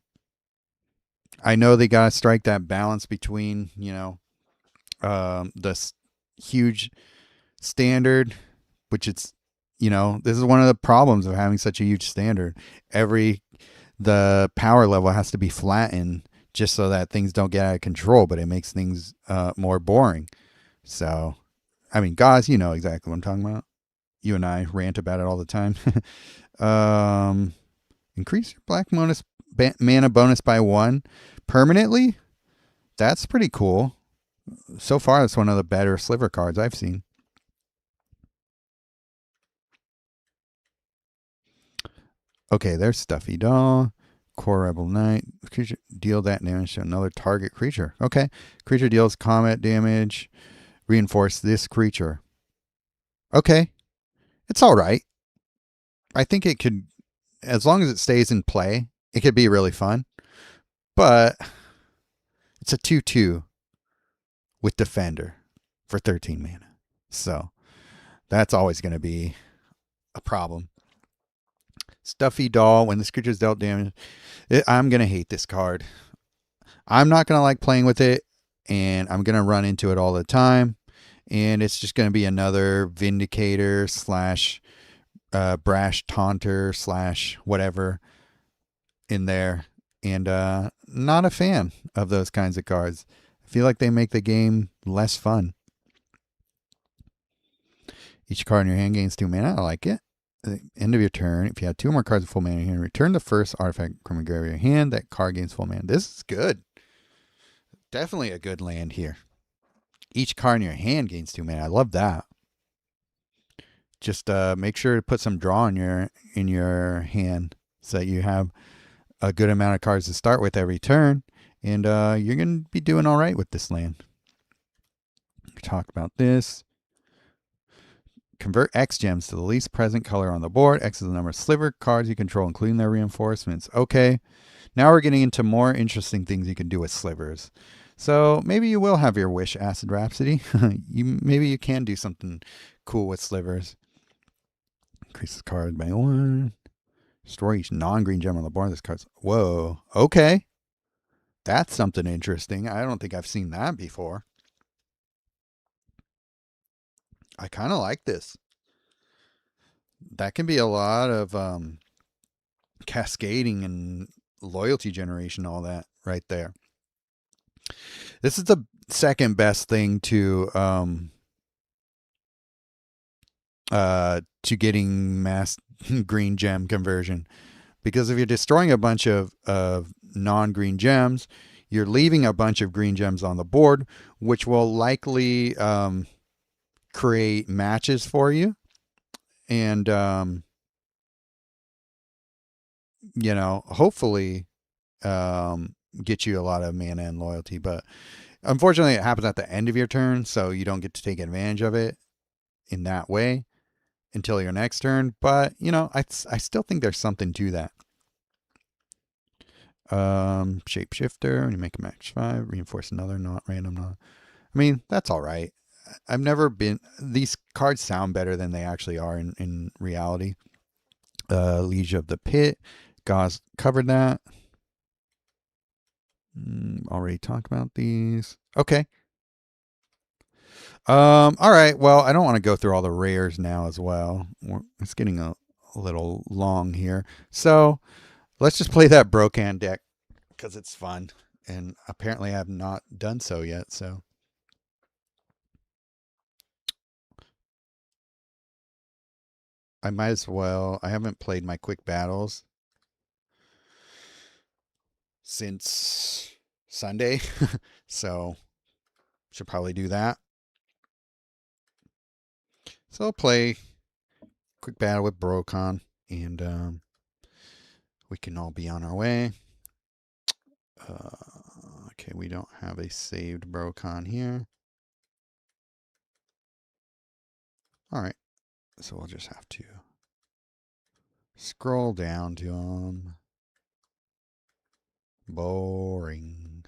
I know they got to strike that balance between, the huge standard, which it's, this is one of the problems of having such a huge standard. The power level has to be flattened just so that things don't get out of control, but it makes things more boring. So, I mean, guys, you know exactly what I'm talking about. You and I rant about it all the time. um, Increase your black mana bonus by 1 permanently. That's pretty cool. So far, that's one of the better sliver cards I've seen. Okay, there's Stuffy Doll. Core Rebel Knight. Creature deal that damage to another target creature. Okay. Creature deals combat damage. Reinforce this creature. Okay. It's all right. I think it could, as long as it stays in play, it could be really fun. But it's a 2/2 with Defender for 13 mana. So that's always going to be a problem. Stuffy Doll. When this creature is dealt damage, I'm going to hate this card. I'm not going to like playing with it, and I'm going to run into it all the time. And it's just going to be another Vindicator slash Brash Taunter slash whatever in there. And not a fan of those kinds of cards. I feel like they make the game less fun. Each card in your hand gains 2 mana. I like it. At the end of your turn, if you have 2 more cards of full mana in your hand, return the first artifact from your graveyard hand. That card gains full mana. This is good. Definitely a good land here. Each card in your hand gains 2 mana. I love that. Just make sure to put some draw in your hand so that you have a good amount of cards to start with every turn, and you're going to be doing all right with this land. Talk about this. Convert X gems to the least present color on the board. X is the number of sliver cards you control, including their reinforcements. Okay, now we're getting into more interesting things you can do with slivers. So maybe you will have your wish, Acid Rhapsody. Maybe you can do something cool with slivers. Increase the card by 1. Destroy each non-green gem on the board. This card's... Whoa. Okay. That's something interesting. I don't think I've seen that before. I kind of like this. That can be a lot of cascading and loyalty generation, all that right there. This is the second best thing to getting mass green gem conversion. Because if you're destroying a bunch of non-green gems, you're leaving a bunch of green gems on the board, which will likely create matches for you. And, hopefully get you a lot of mana and loyalty. But unfortunately, it happens at the end of your turn, so you don't get to take advantage of it in that way until your next turn. But, I still think there's something to that. Shapeshifter, when you make a match 5, reinforce another not random not. I mean, that's all right. I've never been... These cards sound better than they actually are in reality. Liege of the Pit. Gauze covered that. Already talked about these. Okay. All right. Well, I don't want to go through all the rares now as well. It's getting a little long here. So let's just play that Brocan deck because it's fun. And apparently I have not done so yet. So I might as well. I haven't played my quick battles since Sunday. So should probably do that. So I'll play quick battle with Brocan, and we can all be on our way. Okay, we don't have a saved Brocan here. All right, so we'll just have to scroll down to them. Boring.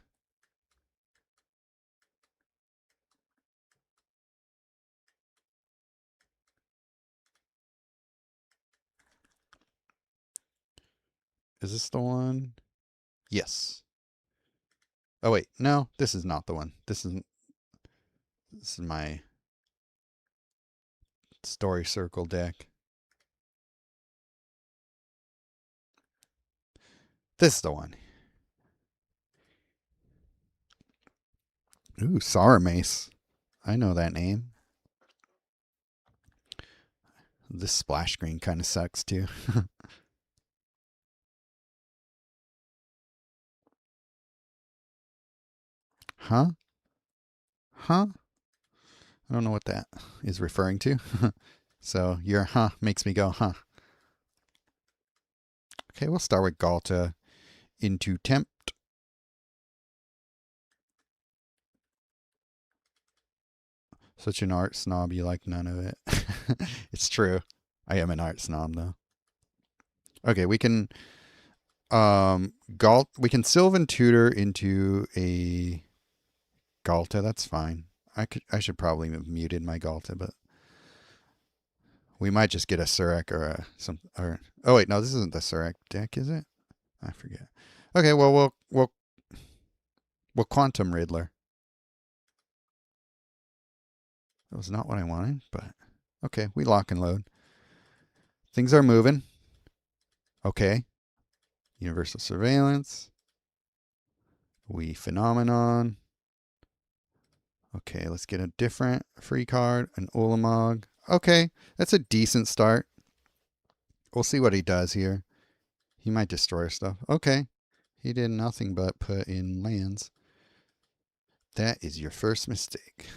Is this the one? Yes. Oh wait, no, this is not the one. This is my story circle deck. This is the one. Ooh, Sour Mace. I know that name. This splash screen kind of sucks too. Huh? Huh? I don't know what that is referring to. So your huh makes me go, huh. Okay, we'll start with Galta into Tempt. Such an art snob, you like none of it. It's true. I am an art snob though. Okay, we can we can Sylvan Tutor into a Galta, that's fine. I should probably have muted my Galta, but we might just get a Surek or oh wait, no, this isn't the Surek deck, is it? I forget. Okay, well we'll Quantum Riddler. That was not what I wanted, but okay, we lock and load. Things are moving. Okay. Universal Surveillance. We Phenomenon. Okay, let's get a different free card, an Ulamog. Okay, that's a decent start. We'll see what he does here. He might destroy stuff. Okay, he did nothing but put in lands. That is your first mistake.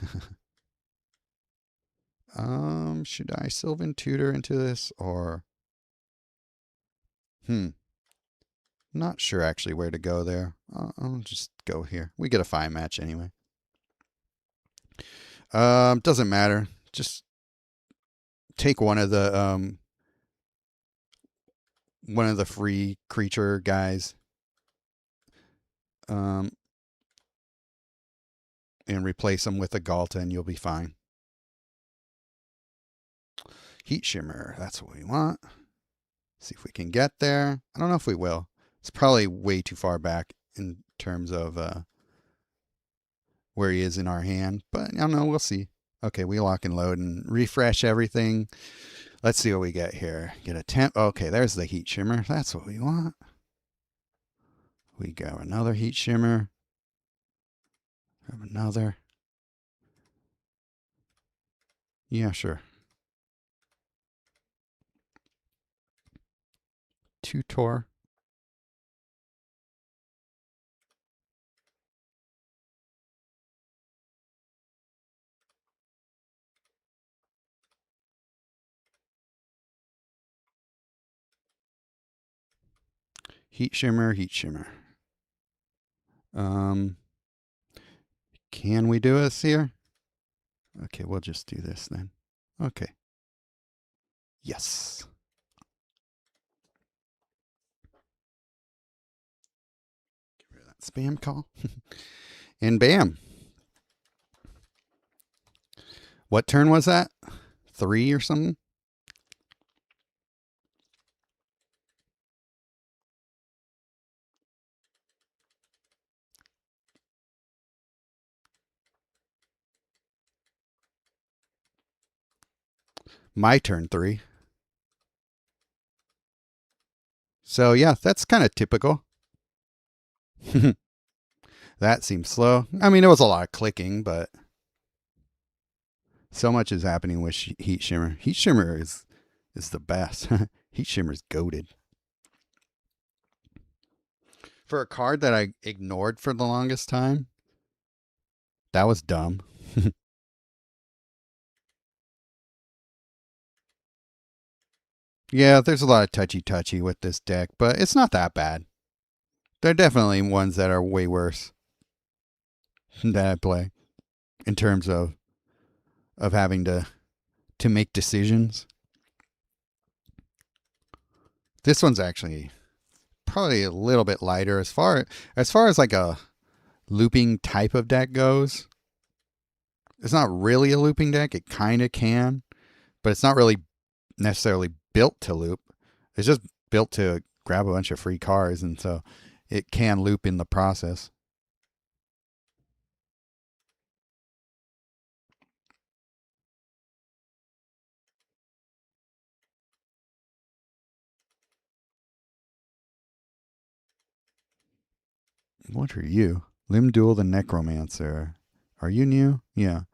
Should I Sylvan Tutor into this or... Not sure actually where to go there. I'll just go here. We get a 5 match anyway. Doesn't matter. Just take one of the free creature guys. And replace them with a Galta and you'll be fine. Heat Shimmer, that's what we want. See if we can get there. I don't know if we will. It's probably way too far back in terms of where he is in our hand, but I don't know, we'll see. Okay, we lock and load and refresh everything. Let's see what we get here. Get a temp. Okay, there's the Heat Shimmer. That's what we want. We got another Heat Shimmer. Have another. Yeah, sure. Tutor. Heat Shimmer, Heat Shimmer. Can we do this here? Okay, we'll just do this then. Okay. Yes. Get rid of that spam call. And bam. What turn was that? 3 or something? My turn 3. So yeah, that's kind of typical. That seems slow. I mean, it was a lot of clicking, but so much is happening with Heat Shimmer. Heat Shimmer is the best. Heat Shimmer's goated. For a card that I ignored for the longest time, that was dumb. Yeah, there's a lot of touchy-touchy with this deck, but it's not that bad. There are definitely ones that are way worse that I play in terms of having to make decisions. This one's actually probably a little bit lighter as far as like a looping type of deck goes. It's not really a looping deck. It kind of can, but it's not really necessarily built to loop. It's just built to grab a bunch of free cards, and so it can loop in the process. What are you? Limb Duel the Necromancer. Are you new? Yeah.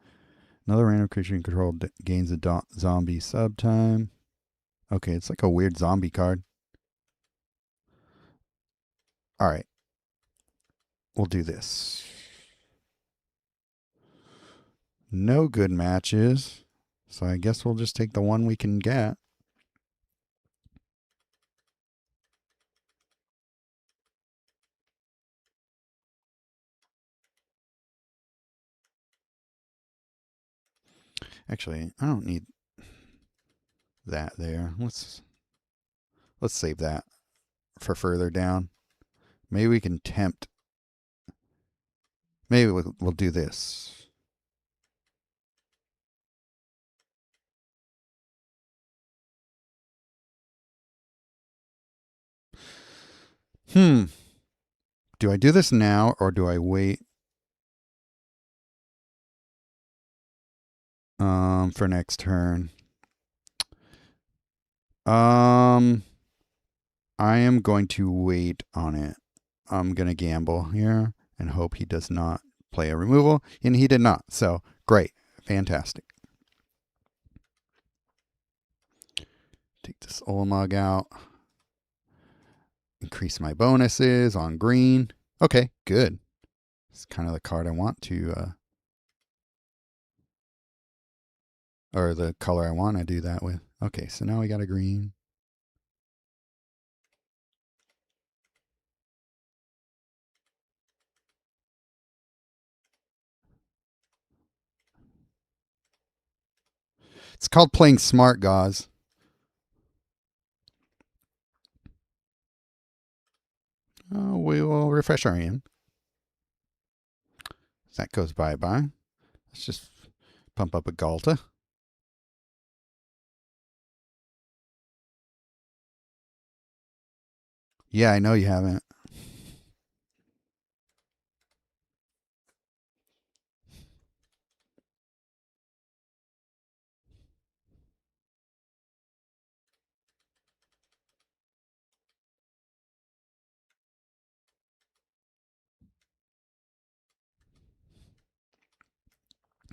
Another random creature you control gains a zombie subtime. Okay, it's like a weird zombie card. All right. We'll do this. No good matches. So I guess we'll just take the one we can get. Actually, I don't need that there. Let's save that for further down. Maybe we can tempt. Maybe we'll do this. Do I do this now or do I wait for next turn? I am going to wait on it. I'm going to gamble here and hope he does not play a removal, and he did not. So, great. Fantastic. Take this Ulamog out. Increase my bonuses on green. Okay, good. It's kind of the card I want to, or the color I want to do that with. Okay, so now we got a green. It's called playing smart, Gauze. We will refresh our hand. That goes bye-bye. Let's just pump up a Galta. Yeah, I know you haven't.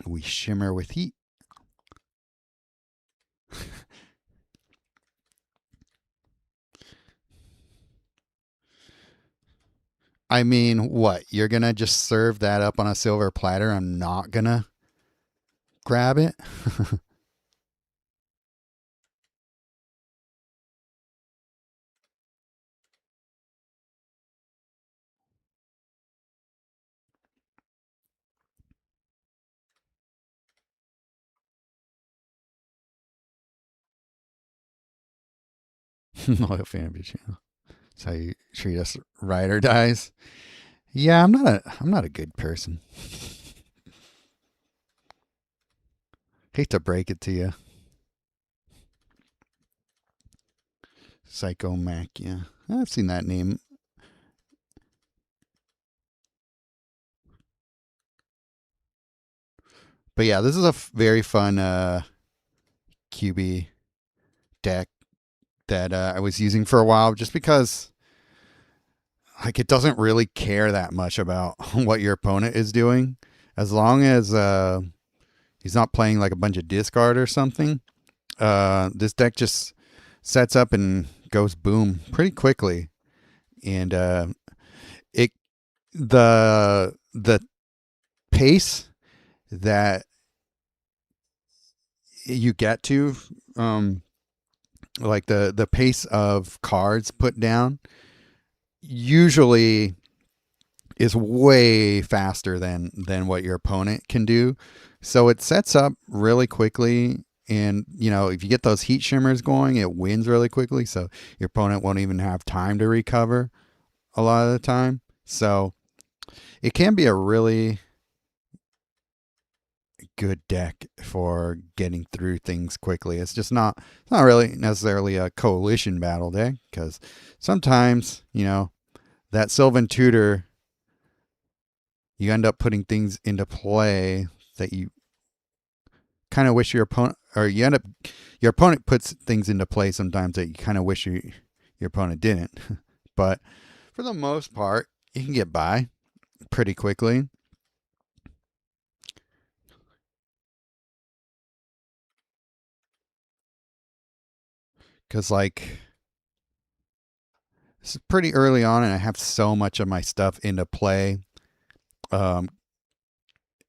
We shimmer with heat. I mean, what? You're going to just serve that up on a silver platter? I'm not going to grab it? Loyal fan of your channel. That's how you treat us ride or dies. Yeah, I'm not a good person. Hate to break it to you. Psycho Mac, yeah. I've seen that name. But yeah, this is a very fun QB deck that I was using for a while just because like it doesn't really care that much about what your opponent is doing. As long as he's not playing like a bunch of discard or something, this deck just sets up and goes boom pretty quickly. And it the pace that you get to, like the pace of cards put down usually is way faster than what your opponent can do. So it sets up really quickly, and you know, if you get those heat shimmers going, it wins really quickly, so your opponent won't even have time to recover a lot of the time. So it can be a really good deck for getting through things quickly. It's not really necessarily a coalition battle deck, because sometimes, that Sylvan Tutor, you end up putting things into play that you kind of wish your opponent, or your opponent puts things into play sometimes that you kind of wish your opponent didn't. But for the most part, you can get by pretty quickly. Because, like, this is pretty early on, and I have so much of my stuff into play, um,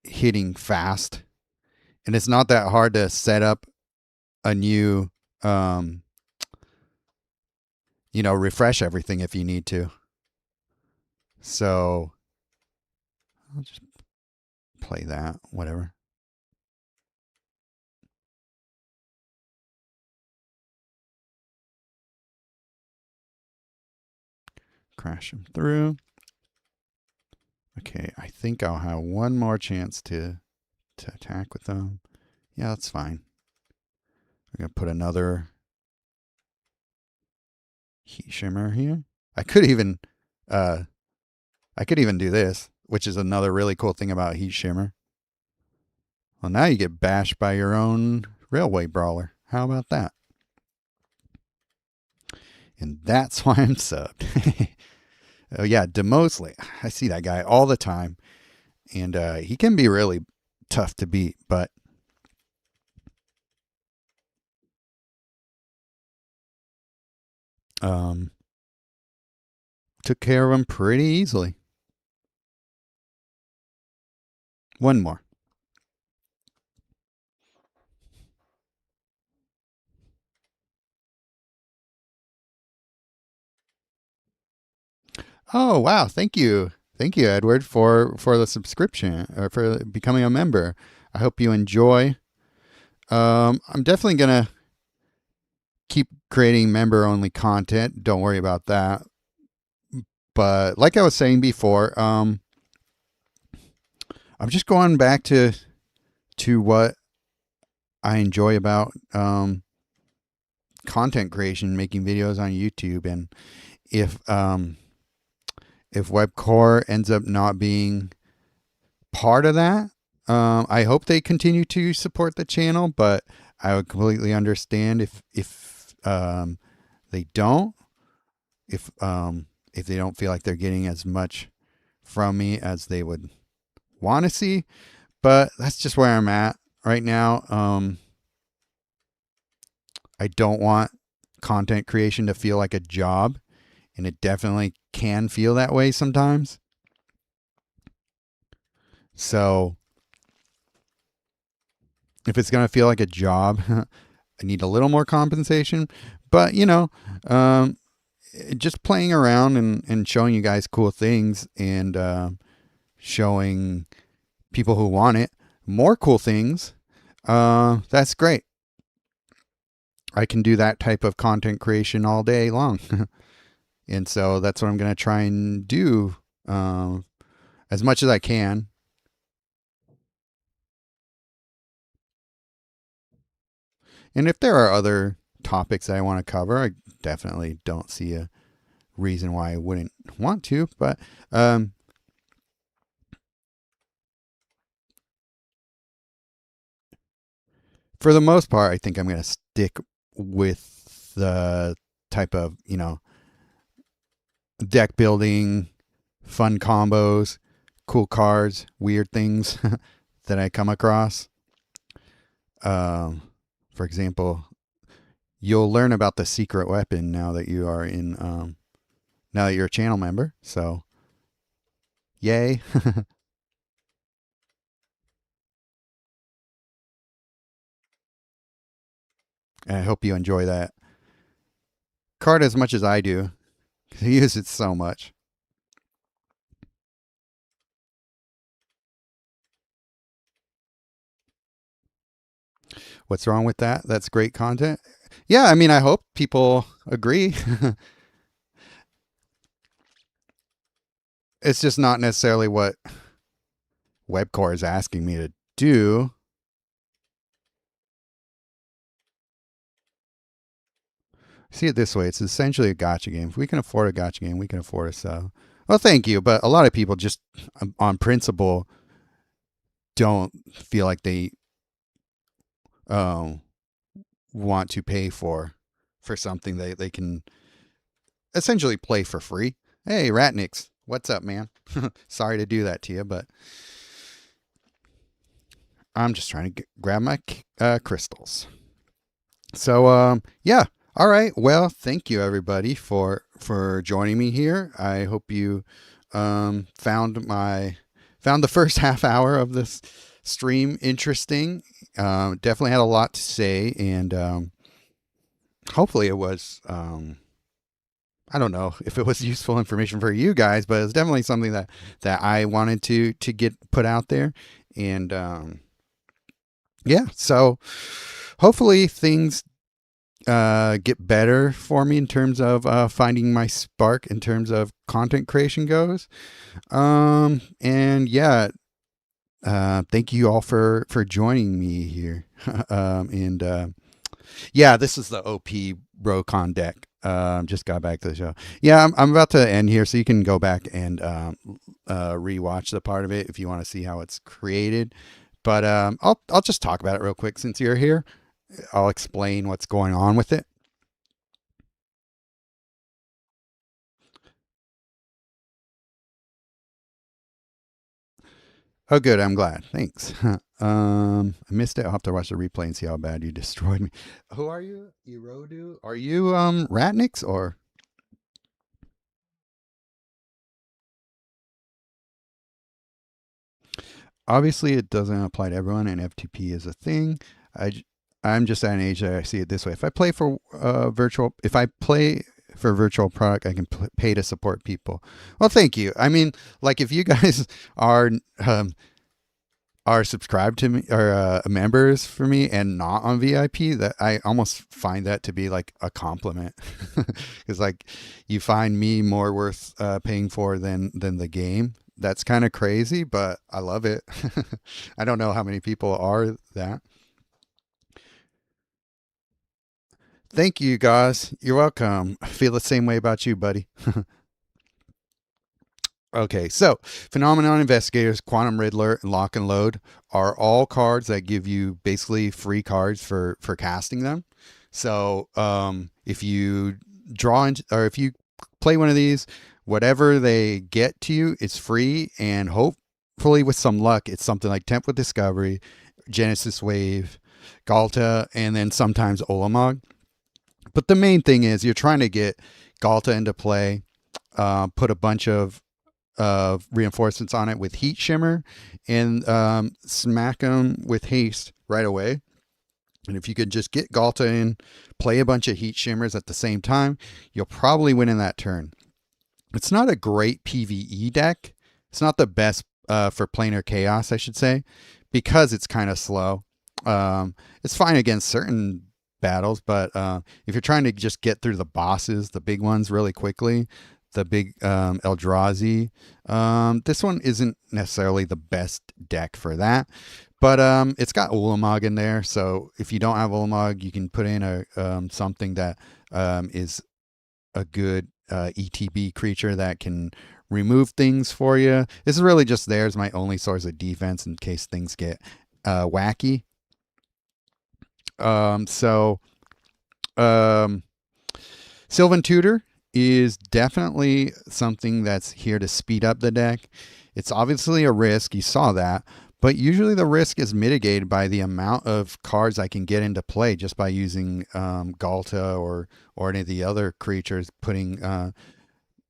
hitting fast. And it's not that hard to set up a new, refresh everything if you need to. So I'll just play that, whatever. Crash them through. Okay, I think I'll have one more chance to attack with them. Yeah, that's fine. I'm gonna put another heat shimmer here. I could even do this, which is another really cool thing about heat shimmer. Well, now you get bashed by your own railway brawler. How about that? And that's why I'm subbed. Oh yeah, Demosley. I see that guy all the time, and he can be really tough to beat, but took care of him pretty easily. One more. Oh wow! Thank you, Edward, for the subscription, or for becoming a member. I hope you enjoy. I'm definitely gonna keep creating member only content. Don't worry about that. But like I was saying before, I'm just going back to what I enjoy about content creation, making videos on YouTube. And if Webcore ends up not being part of that, I hope they continue to support the channel, but I would completely understand if they don't, if they don't feel like they're getting as much from me as they would want to see. But that's just where I'm at right now. I don't want content creation to feel like a job, and it definitely can feel that way sometimes. So if it's going to feel like a job, I need a little more compensation. But, just playing around and showing you guys cool things, and showing people who want it more cool things, that's great. I can do that type of content creation all day long. And so that's what I'm going to try and do, as much as I can. And if there are other topics that I want to cover, I definitely don't see a reason why I wouldn't want to. But for the most part, I think I'm going to stick with the type of, deck building, fun combos, cool cards, weird things that I come across. For example, you'll learn about the secret weapon now that you are now that you're a channel member. So, yay. I hope you enjoy that card as much as I do. I use it so much. What's wrong with that? That's great content. Yeah, I mean, I hope people agree. It's just not necessarily what Webcore is asking me to do. See it this way: it's essentially a gotcha game. If we can afford a gotcha game, we can afford a sub. Well, thank you, but a lot of people just, on principle, don't feel like they um, want to pay for something they can essentially play for free. Hey, Ratnix, what's up, man? Sorry to do that to you, but I'm just trying to grab my crystals. So, yeah. All right. Well, thank you everybody for joining me here. I hope you found the first half hour of this stream interesting. Definitely had a lot to say, and hopefully it was. I don't know if it was useful information for you guys, but it's definitely something that I wanted to get put out there, and yeah. So hopefully things get better for me in terms of finding my spark in terms of content creation goes. And yeah, thank you all for joining me here. And yeah, this is the OP Brocon deck. Just got back to the show. Yeah, I'm about to end here, so you can go back and rewatch the part of it if you want to see how it's created. But I'll just talk about it real quick since you're here. I'll explain what's going on with it. Oh, good. I'm glad. Thanks. I missed it. I'll have to watch the replay and see how bad you destroyed me. Who are you? Erodu? Are you Ratnix or? Obviously, it doesn't apply to everyone, and FTP is a thing. I'm just at an age that I see it this way. If I play for virtual product, I can pay to support people. Well, thank you. I mean, like if you guys are subscribed to me or members for me and not on VIP, that I almost find that to be like a compliment, because like you find me more worth paying for than the game. That's kind of crazy, but I love it. I don't know how many people are that. Thank you guys. You're welcome. I feel the same way about you, buddy. Okay, so Phenomenon Investigators, Quantum Riddler, and Lock and Load are all cards that give you basically free cards for casting them. So if you draw into, or if you play one of these, whatever they get to you, it's free, and hopefully with some luck, it's something like Temple Discovery, Genesis Wave, Galta, and then sometimes Olamog. But the main thing is you're trying to get Galta into play, put a bunch of reinforcements on it with Heat Shimmer, and smack them with haste right away. And if you could just get Galta in, play a bunch of Heat Shimmers at the same time, you'll probably win in that turn. It's not a great PvE deck. It's not the best for planar chaos, I should say, because it's kind of slow. It's fine against certain battles, but if you're trying to just get through the bosses, the big ones, really quickly, the big Eldrazi, this one isn't necessarily the best deck for that. But it's got Ulamog in there, so if you don't have Ulamog, you can put in a something that is a good ETB creature that can remove things for you. This is really just there as my only source of defense in case things get wacky. Sylvan Tutor is definitely something that's here to speed up the deck. It's obviously a risk, you saw that, but usually the risk is mitigated by the amount of cards I can get into play just by using Galta or any of the other creatures, putting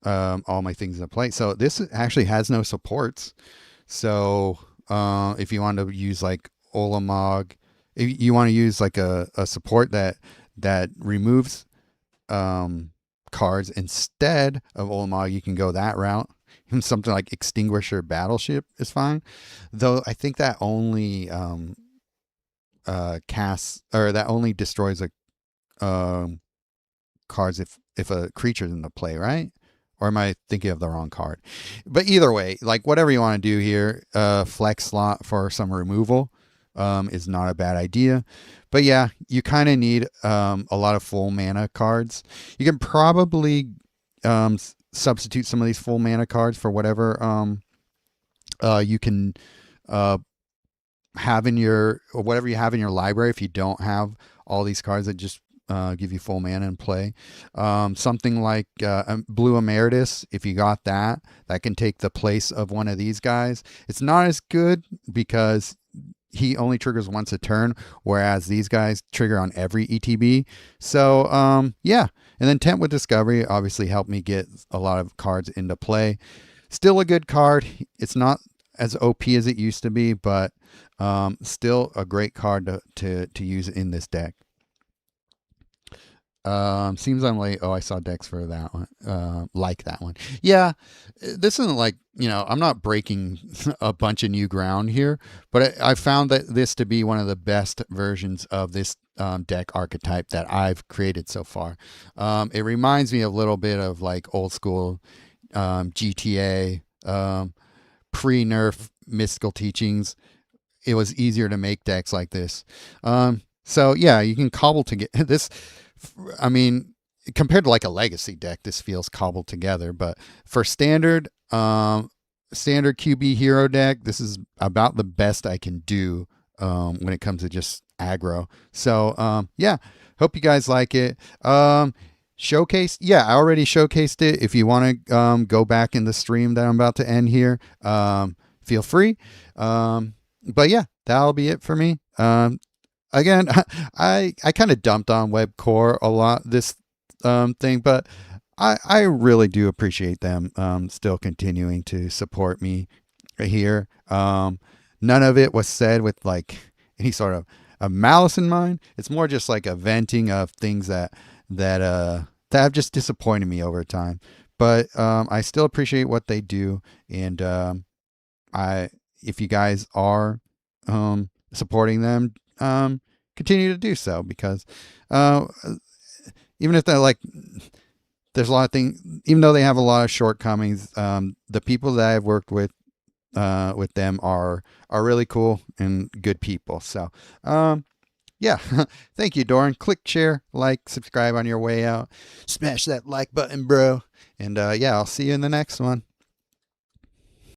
all my things into play. So this actually has no supports. So if you want to use like Olamog, if you want to use like a support that removes cards instead of Olamog, you can go that route. Something like Extinguisher Battleship is fine, though I think that only casts, or that only destroys cards if a creature's in the play, right? Or am I thinking of the wrong card? But either way, like whatever you want to do here, flex slot for some removal. is not a bad idea. But yeah, you kind of need a lot of full mana cards. You can probably substitute some of these full mana cards for whatever you can uh, have in your, or whatever you have in your library if you don't have all these cards that just give you full mana and play. Something like Blue Emeritus, if you got that, that can take the place of one of these guys. It's not as good because he only triggers once a turn, whereas these guys trigger on every ETB. So yeah, and then Tent with Discovery obviously helped me get a lot of cards into play. Still a good card. It's not as OP as it used to be, but still a great card to use in this deck. Seems I'm late. Oh, I saw decks for that one. Like that one. Yeah, this isn't like, I'm not breaking a bunch of new ground here, but I found that this to be one of the best versions of this deck archetype that I've created so far. It reminds me a little bit of like old school GTA, pre-nerf mystical teachings. It was easier to make decks like this. So yeah, you can cobble together this. I mean, compared to like a legacy deck, this feels cobbled together. But for standard QB hero deck, this is about the best I can do when it comes to just aggro. So yeah, hope you guys like it. Showcase, yeah, I already showcased it. If you want to go back in the stream that I'm about to end here, feel free. But yeah, that'll be it for me. Again, I kind of dumped on Webcore a lot this thing, but I really do appreciate them still continuing to support me here. None of it was said with like any sort of a malice in mind. It's more just like a venting of things that have just disappointed me over time. But I still appreciate what they do, and if you guys are supporting them, continue to do so, because even if they're like, there's a lot of things, even though they have a lot of shortcomings, the people that I've worked with them are really cool and good people. So yeah, thank you, Doran. Click, share, like, subscribe on your way out. Smash that like button, bro. And yeah, I'll see you in the next one.